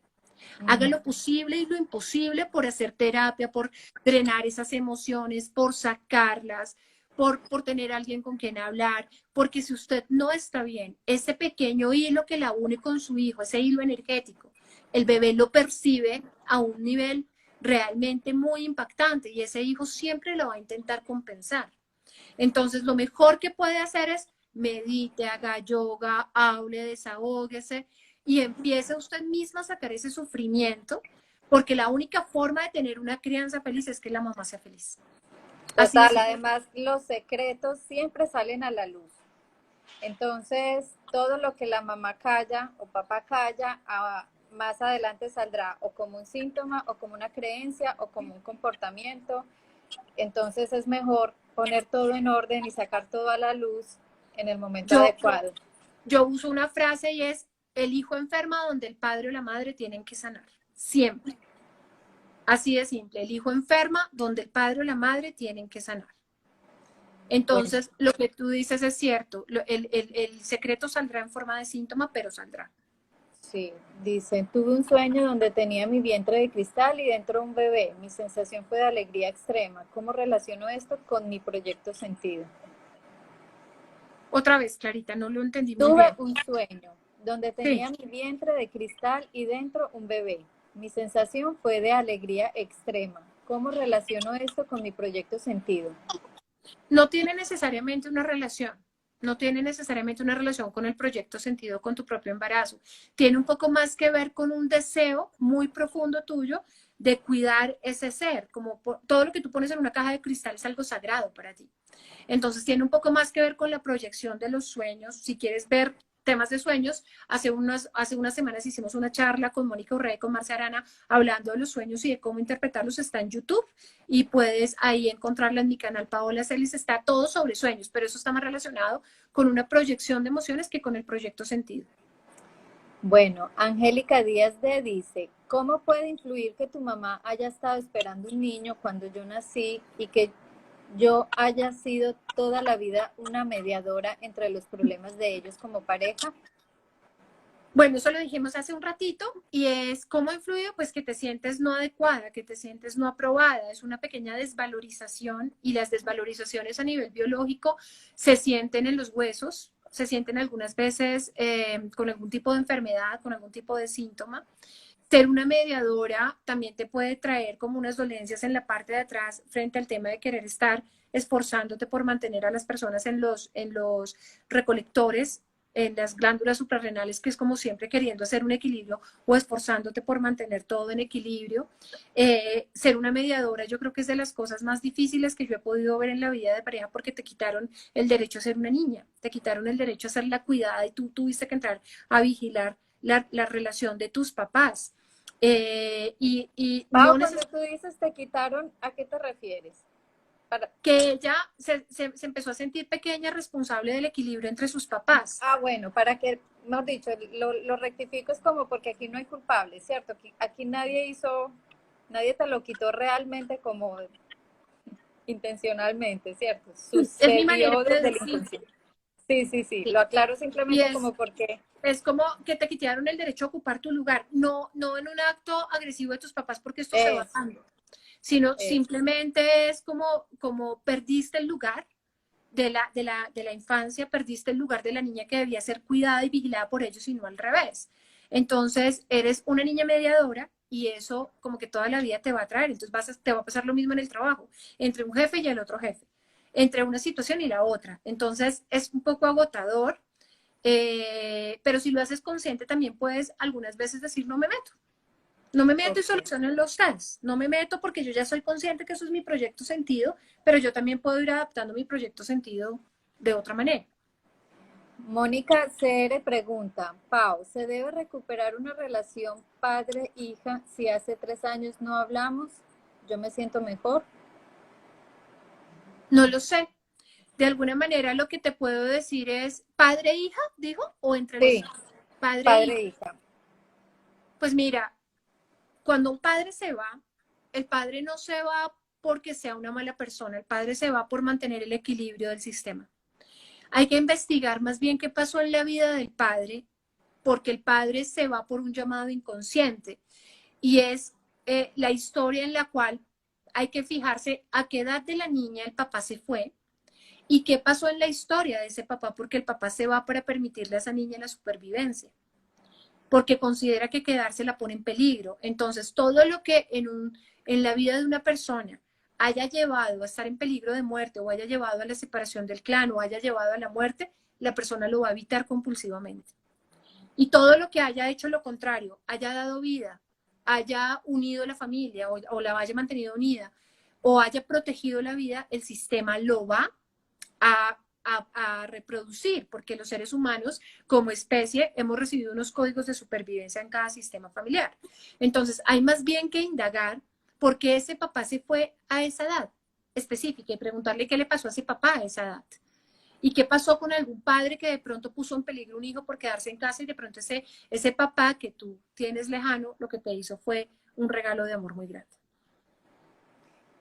Speaker 2: Haga lo posible y lo imposible por hacer terapia, por drenar esas emociones, por sacarlas, por tener a alguien con quien hablar, porque si usted no está bien, ese pequeño hilo que la une con su hijo, ese hilo energético, el bebé lo percibe a un nivel realmente muy impactante y ese hijo siempre lo va a intentar compensar. Entonces, lo mejor que puede hacer es medite, haga yoga, hable, desahógese y empiece usted misma a sacar ese sufrimiento, porque la única forma de tener una crianza feliz es que la mamá sea feliz. Así de
Speaker 1: Total,
Speaker 2: simple.
Speaker 1: además los secretos siempre salen a la luz. Entonces, todo lo que la mamá calla o papá calla, más adelante saldrá o como un síntoma o como una creencia o como un comportamiento. Entonces es mejor poner todo en orden y sacar todo a la luz en el momento
Speaker 2: Yo,
Speaker 1: adecuado.
Speaker 2: yo uso una frase y es, el hijo enferma donde el padre o la madre tienen que sanar. Siempre. Así de simple. El hijo enferma donde el padre o la madre tienen que sanar.
Speaker 1: Bueno,
Speaker 2: Entonces, lo que tú dices es cierto. El secreto saldrá en forma de síntoma, pero saldrá.
Speaker 1: sí, dicen, tuve un sueño donde tenía mi vientre de cristal y dentro un bebé. Mi sensación fue de alegría extrema. ¿Cómo relaciono esto con mi proyecto Sentido?
Speaker 2: Otra vez, Clarita, no lo entendí muy
Speaker 1: Tuve
Speaker 2: bien.
Speaker 1: un sueño donde
Speaker 2: Sí,
Speaker 1: tenía mi vientre de cristal y dentro un bebé. Mi sensación fue de alegría extrema. ¿Cómo relaciono esto con mi proyecto Sentido?
Speaker 2: no tiene necesariamente una relación. No tiene necesariamente una relación con el proyecto sentido con tu propio embarazo. Tiene un poco más que ver con un deseo muy profundo tuyo de cuidar ese ser, como todo lo que tú pones en una caja de cristal es algo sagrado para ti. Entonces tiene un poco más que ver con la proyección de los sueños. Si quieres ver temas de sueños. Hace unas semanas hicimos una charla con Mónica Urrea y con Marcia Arana hablando de los sueños y de cómo interpretarlos. Está en YouTube y puedes ahí encontrarla en mi canal Paola Celis. Está todo sobre sueños, pero eso está más relacionado con una proyección de emociones que con el proyecto sentido.
Speaker 1: Bueno, Angélica Díaz de dice, ¿cómo puede influir que tu mamá haya estado esperando un niño cuando yo nací y que yo haya sido toda la vida una mediadora entre los problemas de ellos como pareja?
Speaker 2: Bueno, eso lo dijimos hace un ratito y es cómo ha influido, pues que te sientes no adecuada, que te sientes no aprobada, es una pequeña desvalorización y las desvalorizaciones a nivel biológico se sienten en los huesos, se sienten algunas veces con algún tipo de enfermedad, con algún tipo de síntoma. Ser una mediadora también te puede traer como unas dolencias en la parte de atrás frente al tema de querer estar esforzándote por mantener a las personas en los recolectores, en las glándulas suprarrenales, que es como siempre queriendo hacer un equilibrio o esforzándote por mantener todo en equilibrio. Ser una mediadora yo creo que es de las cosas más difíciles que yo he podido ver en la vida de pareja porque te quitaron el derecho a ser una niña, te quitaron el derecho a ser la cuidada y tú tuviste que entrar a vigilar la relación de tus papás. Y
Speaker 1: Pau,
Speaker 2: no
Speaker 1: cuando
Speaker 2: necesariamente
Speaker 1: tú dices te quitaron, ¿a qué te refieres? Para...
Speaker 2: que ella se empezó a sentir pequeña, responsable del equilibrio entre sus papás.
Speaker 1: Bueno, para que, mejor dicho, lo rectifico es como porque aquí no hay culpables, ¿cierto? Aquí nadie te lo quitó realmente como intencionalmente, ¿cierto?
Speaker 2: Es mi manera
Speaker 1: Sucedió
Speaker 2: de
Speaker 1: desde el
Speaker 2: decir.
Speaker 1: inconsciente. Sí, sí, sí,
Speaker 2: Sí.
Speaker 1: lo aclaro
Speaker 2: Y
Speaker 1: simplemente como porque...
Speaker 2: es como que te quitaron el derecho a ocupar tu lugar, no en un acto agresivo de tus papás porque esto se va
Speaker 1: Eso,
Speaker 2: dando, sino
Speaker 1: eso.
Speaker 2: simplemente es como perdiste el lugar de la infancia, perdiste el lugar de la niña que debía ser cuidada y vigilada por ellos y no al revés. Entonces, eres una niña mediadora y eso como que toda la vida te va a traer. Entonces te va a pasar lo mismo en el trabajo, entre un jefe y el otro jefe, entre una situación y la otra. Entonces, es un poco agotador, pero si lo haces consciente también puedes algunas veces decir no me meto. No me meto y
Speaker 1: Ok.
Speaker 2: soluciono los TANs. No me meto porque yo ya soy consciente que eso es mi proyecto sentido, pero yo también puedo ir adaptando mi proyecto sentido de otra manera.
Speaker 1: Mónica CR pregunta, Pau, ¿se debe recuperar una relación padre-hija si hace 3 años no hablamos? Yo me siento mejor.
Speaker 2: No lo sé. De alguna manera lo que te puedo decir es padre-hija, dijo, o entre los
Speaker 1: Sí,
Speaker 2: dos. Padre-hija.
Speaker 1: padre-hija.
Speaker 2: Pues mira, cuando un padre se va, el padre no se va porque sea una mala persona, el padre se va por mantener el equilibrio del sistema. Hay que investigar más bien qué pasó en la vida del padre, porque el padre se va por un llamado inconsciente y es la historia en la cual hay que fijarse a qué edad de la niña el papá se fue y qué pasó en la historia de ese papá, porque el papá se va para permitirle a esa niña la supervivencia, porque considera que quedarse la pone en peligro. Entonces, todo lo que en la vida de una persona haya llevado a estar en peligro de muerte o haya llevado a la separación del clan o haya llevado a la muerte, la persona lo va a evitar compulsivamente. Y todo lo que haya hecho lo contrario, haya dado vida, haya unido la familia o la haya mantenido unida o haya protegido la vida, el sistema lo va a reproducir, porque los seres humanos como especie hemos recibido unos códigos de supervivencia en cada sistema familiar. Entonces, hay más bien que indagar por qué ese papá se fue a esa edad específica y preguntarle qué le pasó a ese papá a esa edad. ¿Y qué pasó con algún padre que de pronto puso en peligro un hijo por quedarse en casa y de pronto ese papá que tú tienes lejano, lo que te hizo fue un regalo de amor muy grande?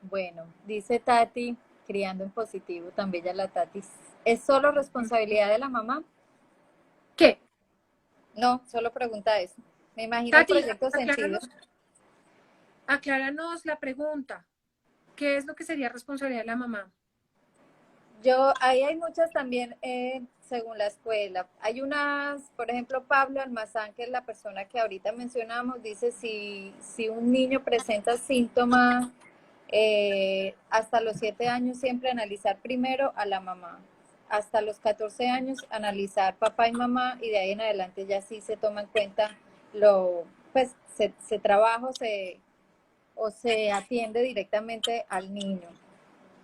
Speaker 1: Bueno, dice Tati, criando en positivo, tan bella la Tati. ¿Es solo responsabilidad de la mamá?
Speaker 2: ¿Qué?
Speaker 1: No, solo pregunta eso. Me imagino el
Speaker 2: Tati,
Speaker 1: proyecto sentido.
Speaker 2: acláranos la pregunta. ¿Qué es lo que sería responsabilidad de la mamá?
Speaker 1: Ahí hay muchas también según la escuela. Hay unas, por ejemplo, Pablo Almazán, que es la persona que ahorita mencionamos, dice si un niño presenta síntomas hasta los 7 años siempre analizar primero a la mamá. Hasta los 14 años analizar papá y mamá y de ahí en adelante ya sí se toma en cuenta pues se trabaja o se atiende directamente al niño.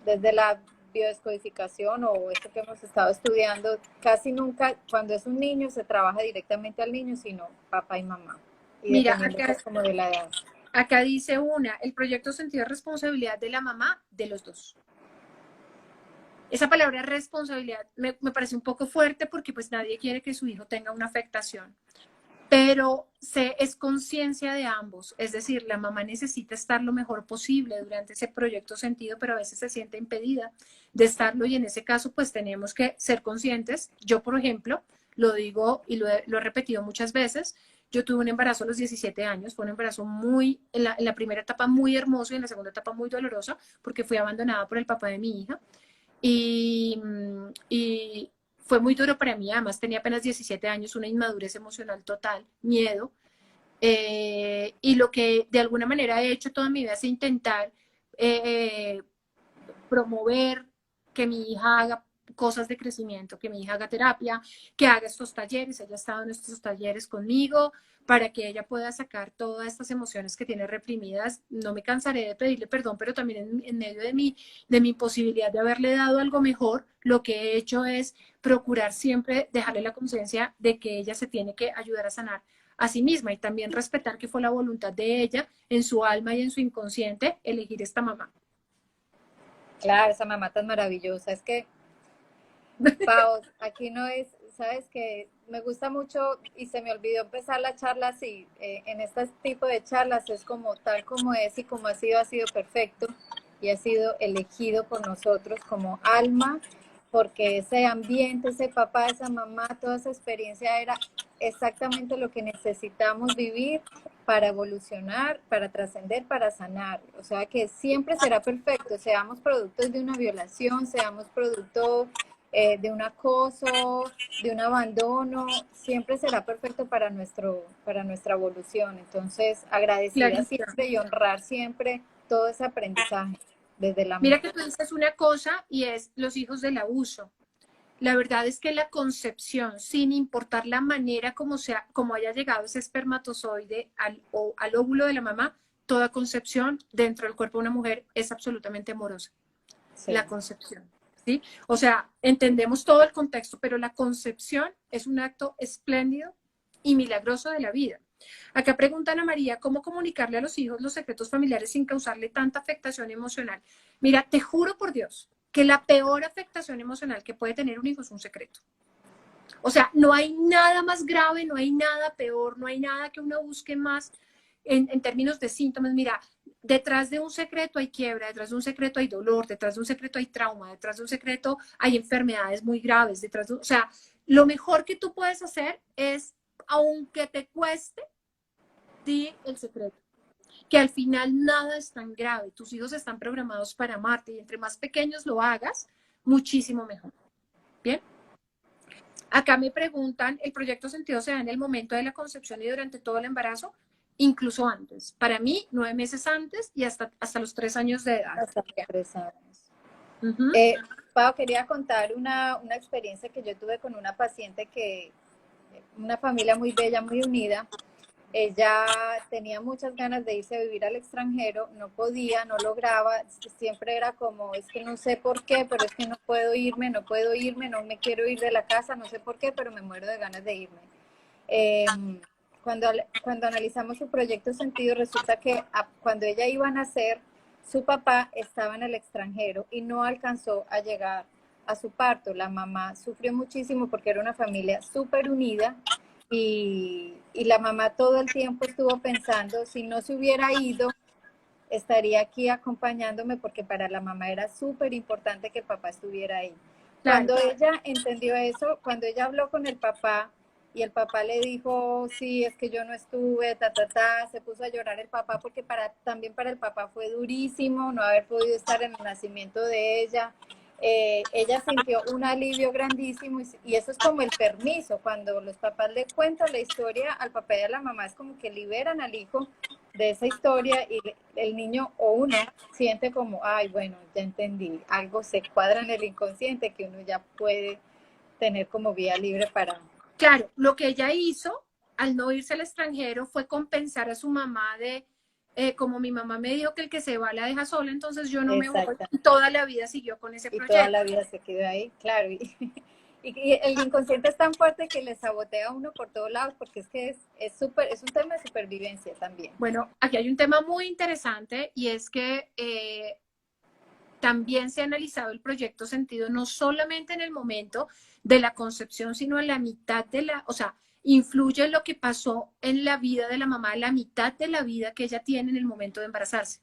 Speaker 1: Desde la biodescodificación o esto que hemos estado estudiando, casi nunca cuando es un niño se trabaja directamente al niño, sino papá y mamá. Y
Speaker 2: Mira,
Speaker 1: dependiendo pues como de la edad.
Speaker 2: acá dice el proyecto sentido de responsabilidad de la mamá de los dos. Esa palabra responsabilidad me parece un poco fuerte porque pues nadie quiere que su hijo tenga una afectación, pero es conciencia de ambos, es decir, la mamá necesita estar lo mejor posible durante ese proyecto sentido, pero a veces se siente impedida de estarlo y en ese caso pues tenemos que ser conscientes. Yo, por ejemplo, lo digo y lo he repetido muchas veces, yo tuve un embarazo a los 17 años, fue un embarazo en la primera etapa muy hermoso y en la segunda etapa muy doloroso porque fui abandonada por el papá de mi hija y fue muy duro para mí, además tenía apenas 17 años, una inmadurez emocional total, miedo, y lo que de alguna manera he hecho toda mi vida es intentar eh, promover que mi hija haga cosas de crecimiento, que mi hija haga terapia, que haga estos talleres, ella ha estado en estos talleres conmigo, para que ella pueda sacar todas estas emociones que tiene reprimidas. No me cansaré de pedirle perdón, pero también en medio de mi imposibilidad de haberle dado algo mejor, lo que he hecho es procurar siempre dejarle la conciencia de que ella se tiene que ayudar a sanar a sí misma y también respetar que fue la voluntad de ella, en su alma y en su inconsciente, elegir esta mamá.
Speaker 1: Claro, esa mamá tan maravillosa. Es que, Pau, aquí no es, sabes que me gusta mucho y se me olvidó empezar la charla así. En este tipo de charlas es como tal como es y como ha sido perfecto y ha sido elegido por nosotros como alma, porque ese ambiente, ese papá, esa mamá, toda esa experiencia era exactamente lo que necesitamos vivir para evolucionar, para trascender, para sanar. O sea que siempre será perfecto, seamos productos de una violación, seamos producto de un acoso, de un abandono, siempre será perfecto para nuestra evolución. Entonces, agradecida
Speaker 2: Clarita.
Speaker 1: siempre y honrar siempre todo ese aprendizaje desde el
Speaker 2: Mira
Speaker 1: amor.
Speaker 2: que tú dices una cosa y es los hijos del abuso. La verdad es que la concepción, sin importar la manera como haya llegado ese espermatozoide al óvulo de la mamá, toda concepción dentro del cuerpo de una mujer es absolutamente amorosa.
Speaker 1: Sí.
Speaker 2: La concepción, ¿sí? O sea, entendemos todo el contexto, pero la concepción es un acto espléndido y milagroso de la vida. Acá preguntan a María, ¿cómo comunicarle a los hijos los secretos familiares sin causarle tanta afectación emocional? Mira, te juro por Dios que la peor afectación emocional que puede tener un hijo es un secreto. O sea, no hay nada más grave, no hay nada peor, no hay nada que uno busque más en términos de síntomas. Mira, detrás de un secreto hay quiebra, detrás de un secreto hay dolor, detrás de un secreto hay trauma, detrás de un secreto hay enfermedades muy graves, o sea, lo mejor que tú puedes hacer es, aunque te cueste, di el secreto. Que al final nada es tan grave. Tus hijos están programados para amarte y entre más pequeños lo hagas, muchísimo mejor. Bien. Acá me preguntan, ¿el proyecto sentido se da en el momento de la concepción y durante todo el embarazo? Incluso antes. Para mí, 9 meses antes y hasta los 3 años de edad.
Speaker 1: Hasta 3 años.
Speaker 2: Uh-huh.
Speaker 1: Pau, quería contar una experiencia que yo tuve con una paciente una familia muy bella, muy unida. Ella tenía muchas ganas de irse a vivir al extranjero, no podía, no lograba, siempre era como, es que no sé por qué, pero es que no puedo irme, no puedo irme, no me quiero ir de la casa, no sé por qué, pero me muero de ganas de irme. Eh, cuando analizamos su proyecto sentido, resulta que cuando ella iba a nacer, su papá estaba en el extranjero y no alcanzó a llegar a su parto. La mamá sufrió muchísimo porque era una familia súper unida y la mamá todo el tiempo estuvo pensando, si no se hubiera ido, estaría aquí acompañándome porque para la mamá era súper importante que el papá estuviera ahí.
Speaker 2: Claro.
Speaker 1: Cuando ella entendió eso, cuando ella habló con el papá y el papá le dijo, sí, es que yo no estuve, se puso a llorar el papá porque también para el papá fue durísimo no haber podido estar en el nacimiento de ella. Ella sintió un alivio grandísimo y eso es como el permiso, cuando los papás le cuentan la historia al papá y a la mamá es como que liberan al hijo de esa historia y el niño o uno siente como, ay, bueno, ya entendí, algo se cuadra en el inconsciente que uno ya puede tener como vía libre para...
Speaker 2: Claro, lo que ella hizo al no irse al extranjero fue compensar a su mamá como mi mamá me dijo que el que se va la deja sola, entonces yo no me voy,
Speaker 1: Exacto.
Speaker 2: y toda la vida siguió con ese
Speaker 1: Y toda
Speaker 2: proyecto.
Speaker 1: la vida se quedó ahí, claro. Y el inconsciente es tan fuerte que le sabotea a uno por todos lados, porque es que es un tema de supervivencia también.
Speaker 2: Bueno, aquí hay un tema muy interesante y es que también se ha analizado el proyecto sentido no solamente en el momento de la concepción, sino en la mitad de la, o sea, influye en lo que pasó en la vida de la mamá, la mitad de la vida que ella tiene en el momento de embarazarse.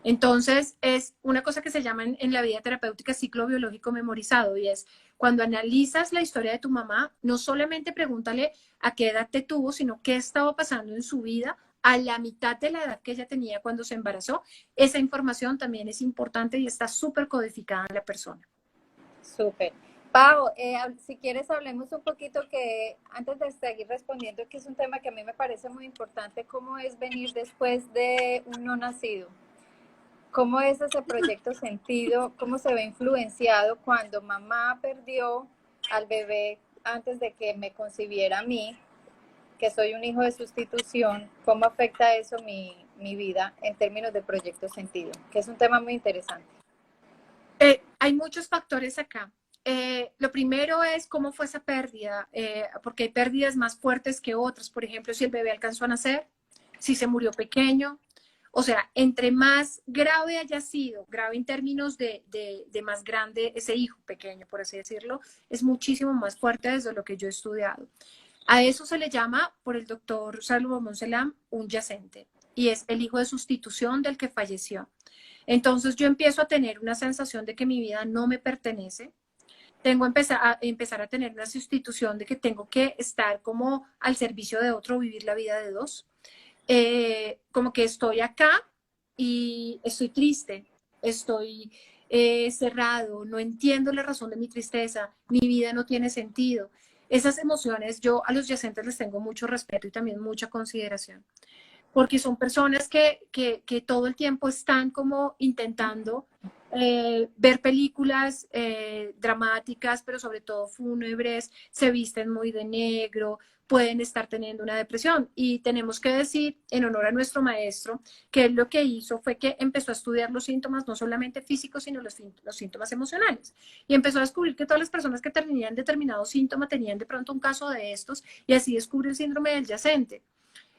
Speaker 2: Entonces, es una cosa que se llama en la vida terapéutica ciclo biológico memorizado y es cuando analizas la historia de tu mamá, no solamente pregúntale a qué edad te tuvo, sino qué estaba pasando en su vida a la mitad de la edad que ella tenía cuando se embarazó. Esa información también es importante y está súper codificada en la persona.
Speaker 1: Súper. Pau, si quieres hablemos un poquito que antes de seguir respondiendo, que es un tema que a mí me parece muy importante, cómo es venir después de un no nacido. ¿Cómo es ese proyecto sentido? ¿Cómo se ve influenciado cuando mamá perdió al bebé antes de que me concibiera a mí, que soy un hijo de sustitución? ¿Cómo afecta eso mi vida en términos de proyecto sentido? Que es un tema muy interesante.
Speaker 2: Hay muchos factores acá. Lo primero es cómo fue esa pérdida, porque hay pérdidas más fuertes que otras. Por ejemplo, si el bebé alcanzó a nacer, si se murió pequeño. O sea, entre más grave haya sido, grave en términos de más grande ese hijo pequeño, por así decirlo, es muchísimo más fuerte desde lo que yo he estudiado. A eso se le llama, por el doctor Salomón Selam, un yacente, y es el hijo de sustitución del que falleció. Entonces yo empiezo a tener una sensación de que mi vida no me pertenece, tengo empezar a tener una sustitución de que tengo que estar como al servicio de otro, vivir la vida de dos. Como que estoy acá y estoy triste, estoy cerrado, no entiendo la razón de mi tristeza, mi vida no tiene sentido. Esas emociones, yo a los yacentes les tengo mucho respeto y también mucha consideración porque son personas que todo el tiempo están como intentando ver películas dramáticas, pero sobre todo fúnebres, se visten muy de negro, pueden estar teniendo una depresión. Y tenemos que decir, en honor a nuestro maestro, que él lo que hizo fue que empezó a estudiar los síntomas, no solamente físicos, sino los síntomas emocionales. Y empezó a descubrir que todas las personas que tenían determinado síntoma tenían de pronto un caso de estos, y así descubre el síndrome del yacente.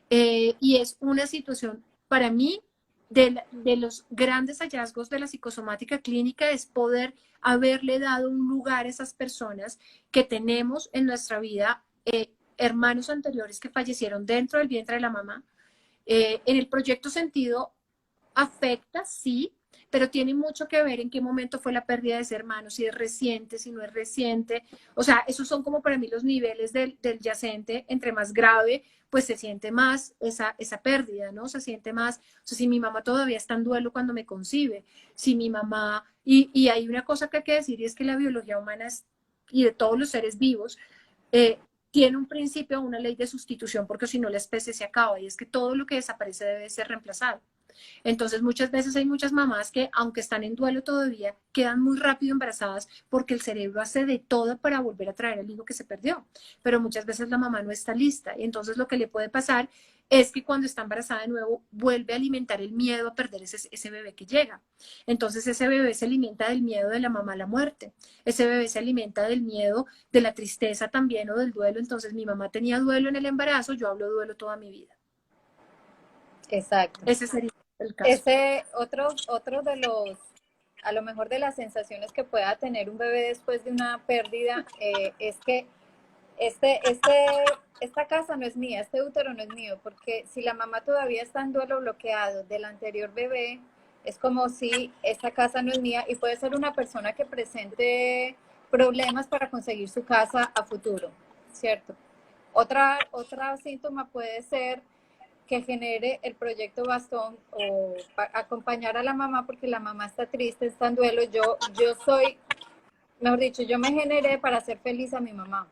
Speaker 2: Y es una situación, para mí, de los grandes hallazgos de la psicosomática clínica es poder haberle dado un lugar a esas personas que tenemos en nuestra vida, hermanos anteriores que fallecieron dentro del vientre de la mamá. En el proyecto sentido afecta, sí, pero tiene mucho que ver en qué momento fue la pérdida de ese hermano, si es reciente, si no es reciente. O sea, esos son como para mí los niveles del yacente. Entre más grave, pues se siente más esa pérdida, ¿no? Se siente más, o sea, si mi mamá todavía está en duelo cuando me concibe, si mi mamá, y hay una cosa que hay que decir, y es que la biología humana es, y de todos los seres vivos, tiene un principio, una ley de sustitución, porque si no la especie se acaba, y es que todo lo que desaparece debe ser reemplazado. Entonces, muchas veces hay muchas mamás que, aunque están en duelo todavía, quedan muy rápido embarazadas porque el cerebro hace de todo para volver a traer al hijo que se perdió. Pero muchas veces la mamá no está lista. Y entonces lo que le puede pasar es que cuando está embarazada de nuevo, vuelve a alimentar el miedo a perder ese bebé que llega. Entonces, ese bebé se alimenta del miedo de la mamá a la muerte. Ese bebé se alimenta del miedo, de la tristeza también o del duelo. Entonces, mi mamá tenía duelo en el embarazo, yo hablo duelo toda mi vida.
Speaker 1: Exacto.
Speaker 2: Ese sería el caso.
Speaker 1: Ese otro de los, a lo mejor de las sensaciones que pueda tener un bebé después de una pérdida, es que este, este, esta casa no es mía, este útero no es mío, porque si la mamá todavía está en duelo bloqueado del anterior bebé, es como si esta casa no es mía y puede ser una persona que presente problemas para conseguir su casa a futuro, ¿cierto? Otra síntoma puede ser que genere el proyecto bastón o acompañar a la mamá porque la mamá está triste, está en duelo. Yo soy, mejor dicho, yo me generé para hacer feliz a mi mamá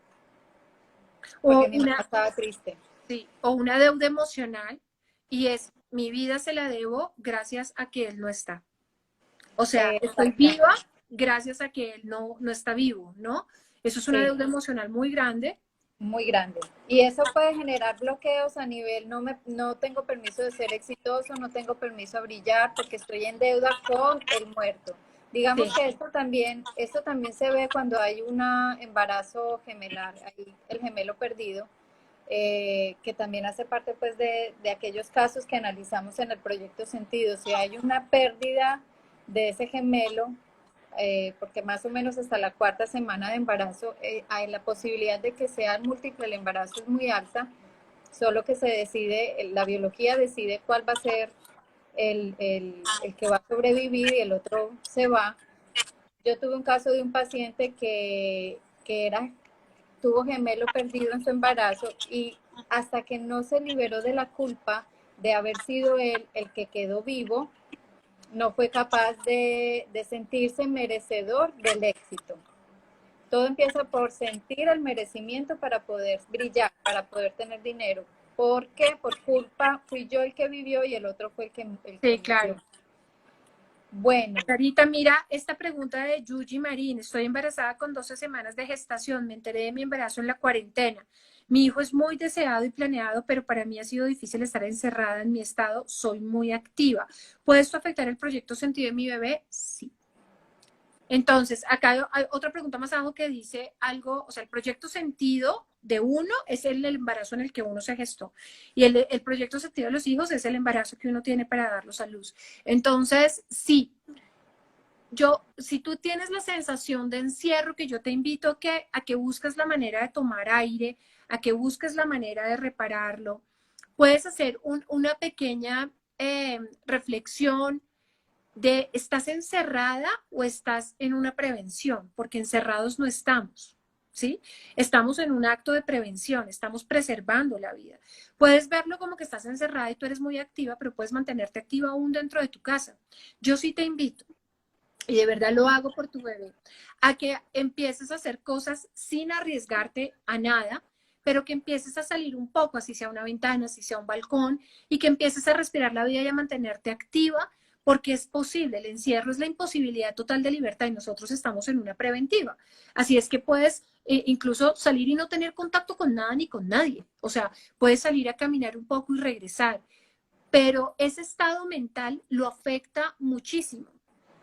Speaker 1: porque
Speaker 2: O
Speaker 1: mi mamá
Speaker 2: una,
Speaker 1: estaba triste.
Speaker 2: sí, o una deuda emocional y es mi vida se la debo gracias a que él no está. O sea, estoy viva
Speaker 1: Exactamente.
Speaker 2: gracias a que él no está vivo, ¿no? Eso es una
Speaker 1: Sí,
Speaker 2: deuda emocional muy grande
Speaker 1: muy grande. Y eso puede generar bloqueos a nivel, no tengo permiso de ser exitoso, no tengo permiso a brillar porque estoy en deuda con el muerto. Digamos
Speaker 2: Sí,
Speaker 1: que esto también se ve cuando hay un embarazo gemelar, hay el gemelo perdido, que también hace parte pues de aquellos casos que analizamos en el proyecto Sentido. Si hay una pérdida de ese gemelo, porque más o menos hasta la cuarta semana de embarazo hay la posibilidad de que sea múltiple, el embarazo es muy alta, solo que se decide, la biología decide cuál va a ser el que va a sobrevivir y el otro se va. Yo tuve un caso de un paciente que tuvo gemelo perdido en su embarazo y hasta que no se liberó de la culpa de haber sido él el que quedó vivo, no fue capaz de sentirse merecedor del éxito. Todo empieza por sentir el merecimiento para poder brillar, para poder tener dinero. ¿Por qué? Por culpa, fui yo el que vivió y el otro fue el que
Speaker 2: sí,
Speaker 1: murió.
Speaker 2: claro.
Speaker 1: Bueno,
Speaker 2: Carita, mira esta pregunta de Yuji Marín. Estoy embarazada con 12 semanas de gestación. Me enteré de mi embarazo en la cuarentena. Mi hijo es muy deseado y planeado, pero para mí ha sido difícil estar encerrada en mi estado. Soy muy activa. ¿Puede esto afectar el proyecto sentido de mi bebé? Sí. Entonces, acá hay otra pregunta más abajo que dice algo, o sea, el proyecto sentido de uno es el embarazo en el que uno se gestó y el proyecto sentido de los hijos es el embarazo que uno tiene para darlos a luz. Entonces, sí, si tú tienes la sensación de encierro, que yo te invito a que busques la manera de tomar aire, a que busques la manera de repararlo, puedes hacer una pequeña reflexión de ¿estás encerrada o estás en una prevención? Porque encerrados no estamos, ¿sí? Estamos en un acto de prevención, estamos preservando la vida. Puedes verlo como que estás encerrada y tú eres muy activa, pero puedes mantenerte activa aún dentro de tu casa. Yo sí te invito, y de verdad lo hago por tu bebé, a que empieces a hacer cosas sin arriesgarte a nada, pero que empieces a salir un poco, así sea una ventana, así sea un balcón, y que empieces a respirar la vida y a mantenerte activa, porque es posible. El encierro es la imposibilidad total de libertad y nosotros estamos en una preventiva. Así es que puedes incluso salir y no tener contacto con nada ni con nadie. O sea, puedes salir a caminar un poco y regresar, pero ese estado mental lo afecta muchísimo.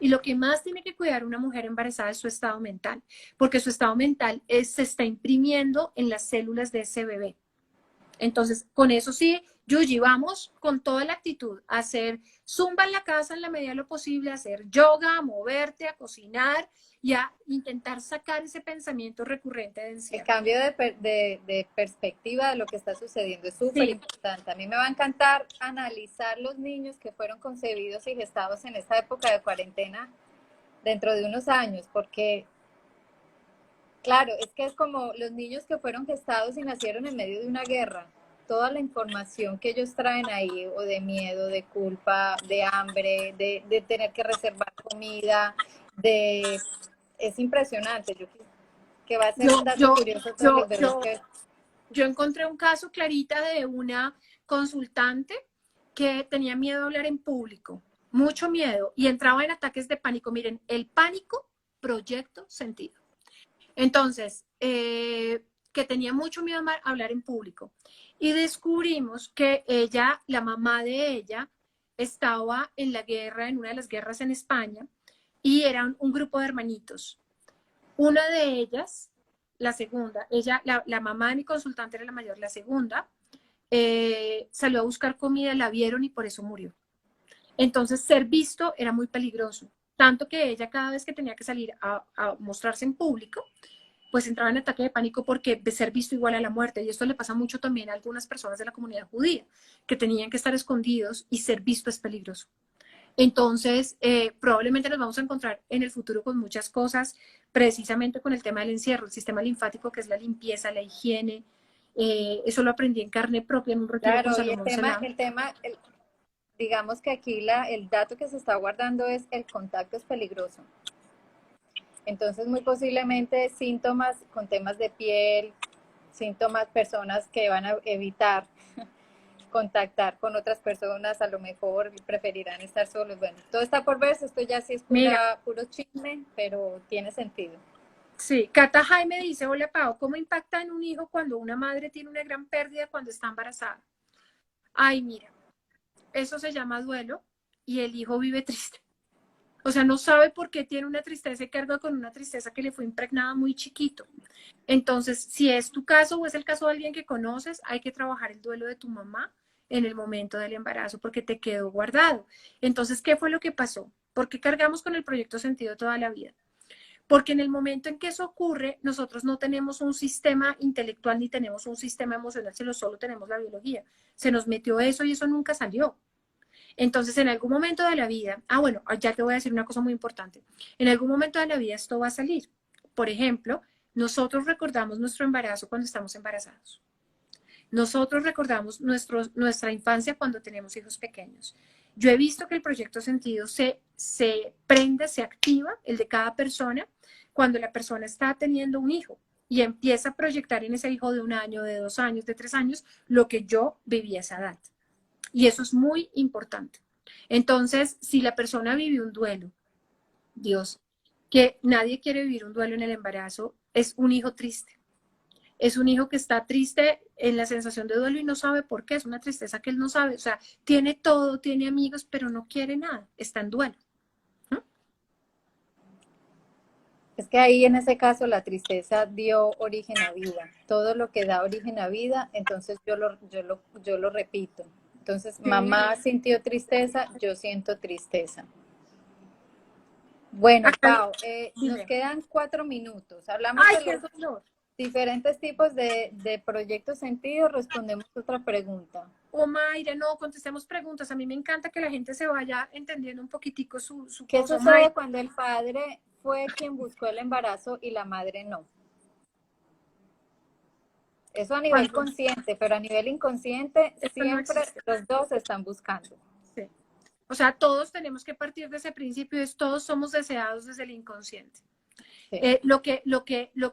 Speaker 2: Y lo que más tiene que cuidar una mujer embarazada es su estado mental, porque su estado mental se está imprimiendo en las células de ese bebé. Entonces, con eso sí, Yuji, vamos con toda la actitud a hacer zumba en la casa en la medida de lo posible, a hacer yoga, a moverte, a cocinar y a intentar sacar ese pensamiento recurrente de
Speaker 1: el
Speaker 2: encierro.
Speaker 1: cambio de perspectiva de lo que está sucediendo es súper
Speaker 2: Sí,
Speaker 1: importante. A mí me va a encantar analizar los niños que fueron concebidos y gestados en esta época de cuarentena dentro de unos años, porque claro, es que es como los niños que fueron gestados y nacieron en medio de una guerra. Toda la información que ellos traen ahí, o de miedo, de culpa, de hambre, de tener que reservar comida, de es impresionante. Que va a ser un
Speaker 2: yo,
Speaker 1: dato
Speaker 2: yo,
Speaker 1: curioso todos
Speaker 2: yo,
Speaker 1: los bebés
Speaker 2: yo,
Speaker 1: que
Speaker 2: Yo encontré un caso, Clarita, de una consultante que tenía miedo a hablar en público, mucho miedo, y entraba en ataques de pánico. Miren, el pánico, proyecto sentido. Entonces, que tenía mucho miedo a hablar en público. Y descubrimos que ella, la mamá de ella, estaba en la guerra, en una de las guerras en España, y eran un grupo de hermanitos. Una de ellas, la segunda, la mamá de mi consultante era la mayor, la segunda, salió a buscar comida, la vieron y por eso murió. Entonces, ser visto era muy peligroso. Tanto que ella cada vez que tenía que salir a mostrarse en público, pues entraba en ataque de pánico porque de ser visto igual a la muerte. Y esto le pasa mucho también a algunas personas de la comunidad judía, que tenían que estar escondidos y ser visto es peligroso. Entonces, probablemente nos vamos a encontrar en el futuro con muchas cosas, precisamente con el tema del encierro, el sistema linfático, que es la limpieza, la higiene. Eso lo aprendí en carne propia en un retiro con
Speaker 1: claro, y
Speaker 2: Salomón Selam.
Speaker 1: digamos que aquí el dato que se está guardando es el contacto es peligroso. Entonces, muy posiblemente síntomas con temas de piel, síntomas, personas que van a evitar contactar con otras personas, a lo mejor preferirán estar solos. Bueno, todo está por verse, esto ya sí es
Speaker 2: Mira,
Speaker 1: puro chisme, pero tiene sentido.
Speaker 2: Sí, Cata Jaime dice, hola Pau, ¿cómo impacta en un hijo cuando una madre tiene una gran pérdida cuando está embarazada? Ay, mira, eso se llama duelo y el hijo vive triste. O sea, no sabe por qué tiene una tristeza y carga con una tristeza que le fue impregnada muy chiquito. Entonces, si es tu caso o es el caso de alguien que conoces, hay que trabajar el duelo de tu mamá en el momento del embarazo porque te quedó guardado. Entonces, ¿qué fue lo que pasó? ¿Por qué cargamos con el proyecto sentido toda la vida? Porque en el momento en que eso ocurre, nosotros no tenemos un sistema intelectual ni tenemos un sistema emocional, solo tenemos la biología. Se nos metió eso y eso nunca salió. Entonces, en algún momento de la vida, bueno, ya te voy a decir una cosa muy importante. En algún momento de la vida esto va a salir. Por ejemplo, nosotros recordamos nuestro embarazo cuando estamos embarazados. Nosotros recordamos nuestra infancia cuando tenemos hijos pequeños. Yo he visto que el proyecto sentido se prende, se activa, el de cada persona, cuando la persona está teniendo un hijo y empieza a proyectar en ese hijo de 1 año, de 2 años, de 3 años, lo que yo viví a esa edad. Y eso es muy importante. Entonces, si la persona vive un duelo, Dios, que nadie quiere vivir un duelo en el embarazo, es un hijo triste. Es un hijo que está triste en la sensación de duelo y no sabe por qué. Es una tristeza que él no sabe. O sea, tiene todo, tiene amigos, pero no quiere nada. Está en duelo.
Speaker 1: Es que ahí en ese caso la tristeza dio origen a vida. Todo lo que da origen a vida, entonces yo lo repito. Entonces,
Speaker 2: Sí.
Speaker 1: mamá sintió tristeza, yo siento tristeza. Bueno,
Speaker 2: Acá,
Speaker 1: Pau, nos
Speaker 2: dime.
Speaker 1: quedan 4 minutos. Hablamos
Speaker 2: Ay,
Speaker 1: de
Speaker 2: qué
Speaker 1: los
Speaker 2: dolor.
Speaker 1: diferentes tipos de proyectos sentido, respondemos otra pregunta.
Speaker 2: Oh, Mayra, no, contestemos preguntas. A mí me encanta que la gente se vaya entendiendo un poquitico su
Speaker 1: ¿Qué
Speaker 2: cosa. Mayra,
Speaker 1: sucede cuando el padre fue quien buscó el embarazo y la madre no? Eso a nivel
Speaker 2: cuando
Speaker 1: consciente, pero a nivel inconsciente
Speaker 2: esto no
Speaker 1: siempre
Speaker 2: existe.
Speaker 1: los dos están buscando.
Speaker 2: Sí. O sea, todos tenemos que partir de ese principio, es todos somos deseados desde el inconsciente.
Speaker 1: Sí.
Speaker 2: Lo que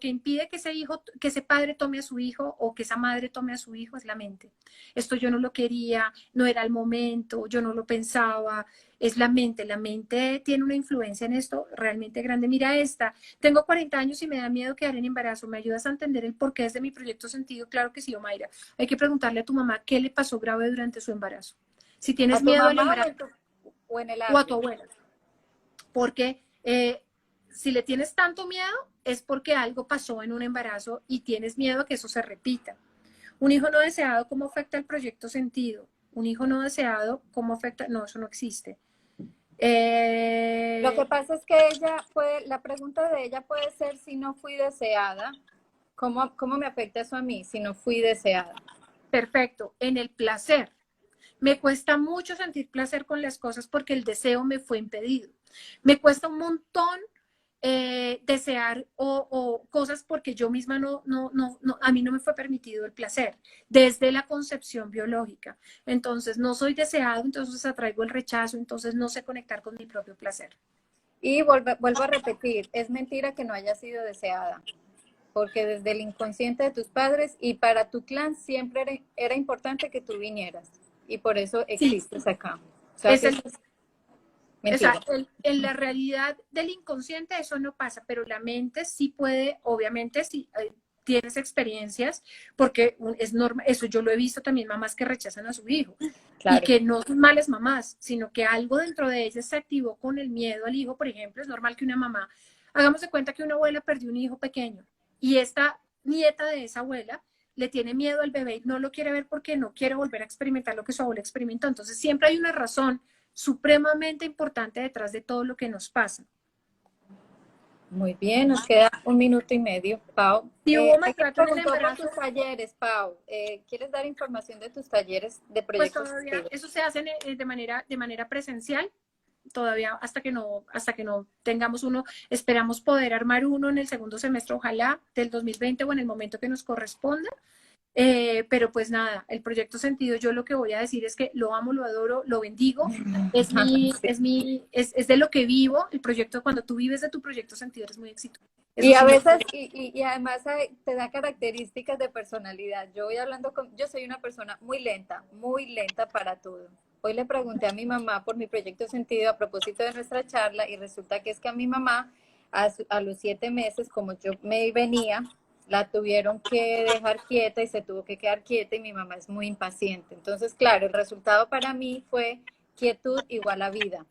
Speaker 2: impide que ese hijo, que ese padre tome a su hijo o que esa madre tome a su hijo es la mente. Esto yo no lo quería, no era el momento, yo no lo pensaba, es la mente. La mente tiene una influencia en esto realmente grande. Mira esta, tengo 40 años y me da miedo quedar en embarazo. ¿Me ayudas a entender el porqué de mi proyecto sentido? Claro que sí, Omaira. Hay que preguntarle a tu mamá qué le pasó grave durante su embarazo. Si
Speaker 1: ¿A
Speaker 2: tienes
Speaker 1: tu
Speaker 2: miedo al
Speaker 1: mamá
Speaker 2: embarazo
Speaker 1: o en el
Speaker 2: o a tu
Speaker 1: árbol?
Speaker 2: abuela, porque si le tienes tanto miedo es porque algo pasó en un embarazo y tienes miedo a que eso se repita. Un hijo no deseado, ¿cómo afecta el proyecto sentido? Un hijo no deseado, ¿cómo afecta? No, eso no existe.
Speaker 1: Lo que pasa es que la pregunta de ella puede ser si no fui deseada, ¿cómo me afecta eso a mí si no fui deseada?
Speaker 2: Perfecto, en el placer. Me cuesta mucho sentir placer con las cosas porque el deseo me fue impedido. Me cuesta un montón desear o cosas porque yo misma a mí no me fue permitido el placer desde la concepción biológica. Entonces no soy deseado, entonces atraigo el rechazo, entonces no sé conectar con mi propio placer.
Speaker 1: Y vuelvo a repetir, es mentira que no haya sido deseada, porque desde el inconsciente de tus padres y para tu clan siempre era importante que tú vinieras y por eso
Speaker 2: Sí,
Speaker 1: existes acá. O sea
Speaker 2: es
Speaker 1: que eso
Speaker 2: el,
Speaker 1: es
Speaker 2: o sea,
Speaker 1: mentira.
Speaker 2: en la realidad del inconsciente eso no pasa, pero la mente sí puede, obviamente, si tienes experiencias, porque es normal, eso yo lo he visto también, mamás que rechazan a su hijo y
Speaker 1: Claro.
Speaker 2: que no son malas mamás, sino que algo dentro de ellas se activó con el miedo al hijo, por ejemplo, es normal que una mamá, hagamos de cuenta que una abuela perdió un hijo pequeño y esta nieta de esa abuela le tiene miedo al bebé y no lo quiere ver porque no quiere volver a experimentar lo que su abuela experimentó. Entonces siempre hay una razón supremamente importante detrás de todo lo que nos pasa.
Speaker 1: Muy bien, nos queda 1 minuto y medio, Pau.
Speaker 2: Si hubo
Speaker 1: Alguien
Speaker 2: maltrato en el
Speaker 1: preguntó por
Speaker 2: embarazo,
Speaker 1: tus talleres, Pau. ¿Quieres dar información de tus talleres de
Speaker 2: pues
Speaker 1: proyectos
Speaker 2: todavía
Speaker 1: activos?
Speaker 2: eso se hace de manera presencial, todavía hasta que no tengamos uno, esperamos poder armar uno en el segundo semestre, ojalá, del 2020 o en el momento que nos corresponda. Pero pues nada, el proyecto sentido, yo lo que voy a decir es que lo amo, lo adoro, lo bendigo,
Speaker 1: Sí.
Speaker 2: es de lo que vivo, el proyecto, cuando tú vives de tu proyecto sentido eres muy exitoso.
Speaker 1: Y
Speaker 2: Eso
Speaker 1: a
Speaker 2: sí lo
Speaker 1: veces,
Speaker 2: puedo.
Speaker 1: y además te da características de personalidad. Yo soy una persona muy lenta para todo. Hoy le pregunté a mi mamá por mi proyecto sentido a propósito de nuestra charla y resulta que es que a mi mamá a los 7 meses, como yo me venía, la tuvieron que dejar quieta y se tuvo que quedar quieta y mi mamá es muy impaciente. Entonces, claro, el resultado para mí fue quietud igual a vida.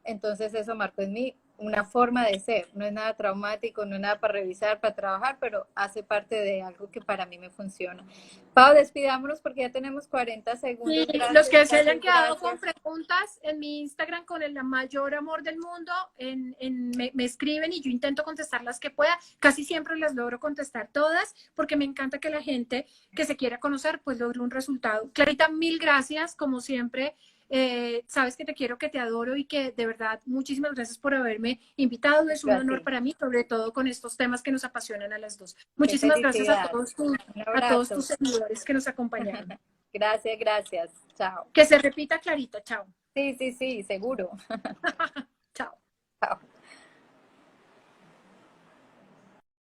Speaker 1: Entonces eso marcó en mí una forma de ser. No es nada traumático, no es nada para revisar, para trabajar, pero hace parte de algo que para mí me funciona. Pau, despidámonos porque ya tenemos 40 segundos.
Speaker 2: Y los
Speaker 1: Gracias,
Speaker 2: que se hayan
Speaker 1: gracias,
Speaker 2: quedado con
Speaker 1: gracias.
Speaker 2: preguntas en mi Instagram con el mayor amor del mundo, me escriben y yo intento contestar las que pueda. Casi siempre las logro contestar todas porque me encanta que la gente que se quiera conocer pues logre un resultado. Clarita, mil gracias, como siempre. Sabes que te quiero, que te adoro y que de verdad muchísimas gracias por haberme invitado. Es un honor
Speaker 1: Gracias.
Speaker 2: para mí, sobre todo con estos temas que nos apasionan a las dos.
Speaker 1: Qué
Speaker 2: Muchísimas gracias
Speaker 1: felicidad. Un
Speaker 2: a todos
Speaker 1: abrazo.
Speaker 2: tus seguidores que nos acompañaron.
Speaker 1: Gracias, gracias. Chao.
Speaker 2: Que se repita clarito. Chao.
Speaker 1: Sí, sí, sí, seguro.
Speaker 2: Chao.
Speaker 1: Chao.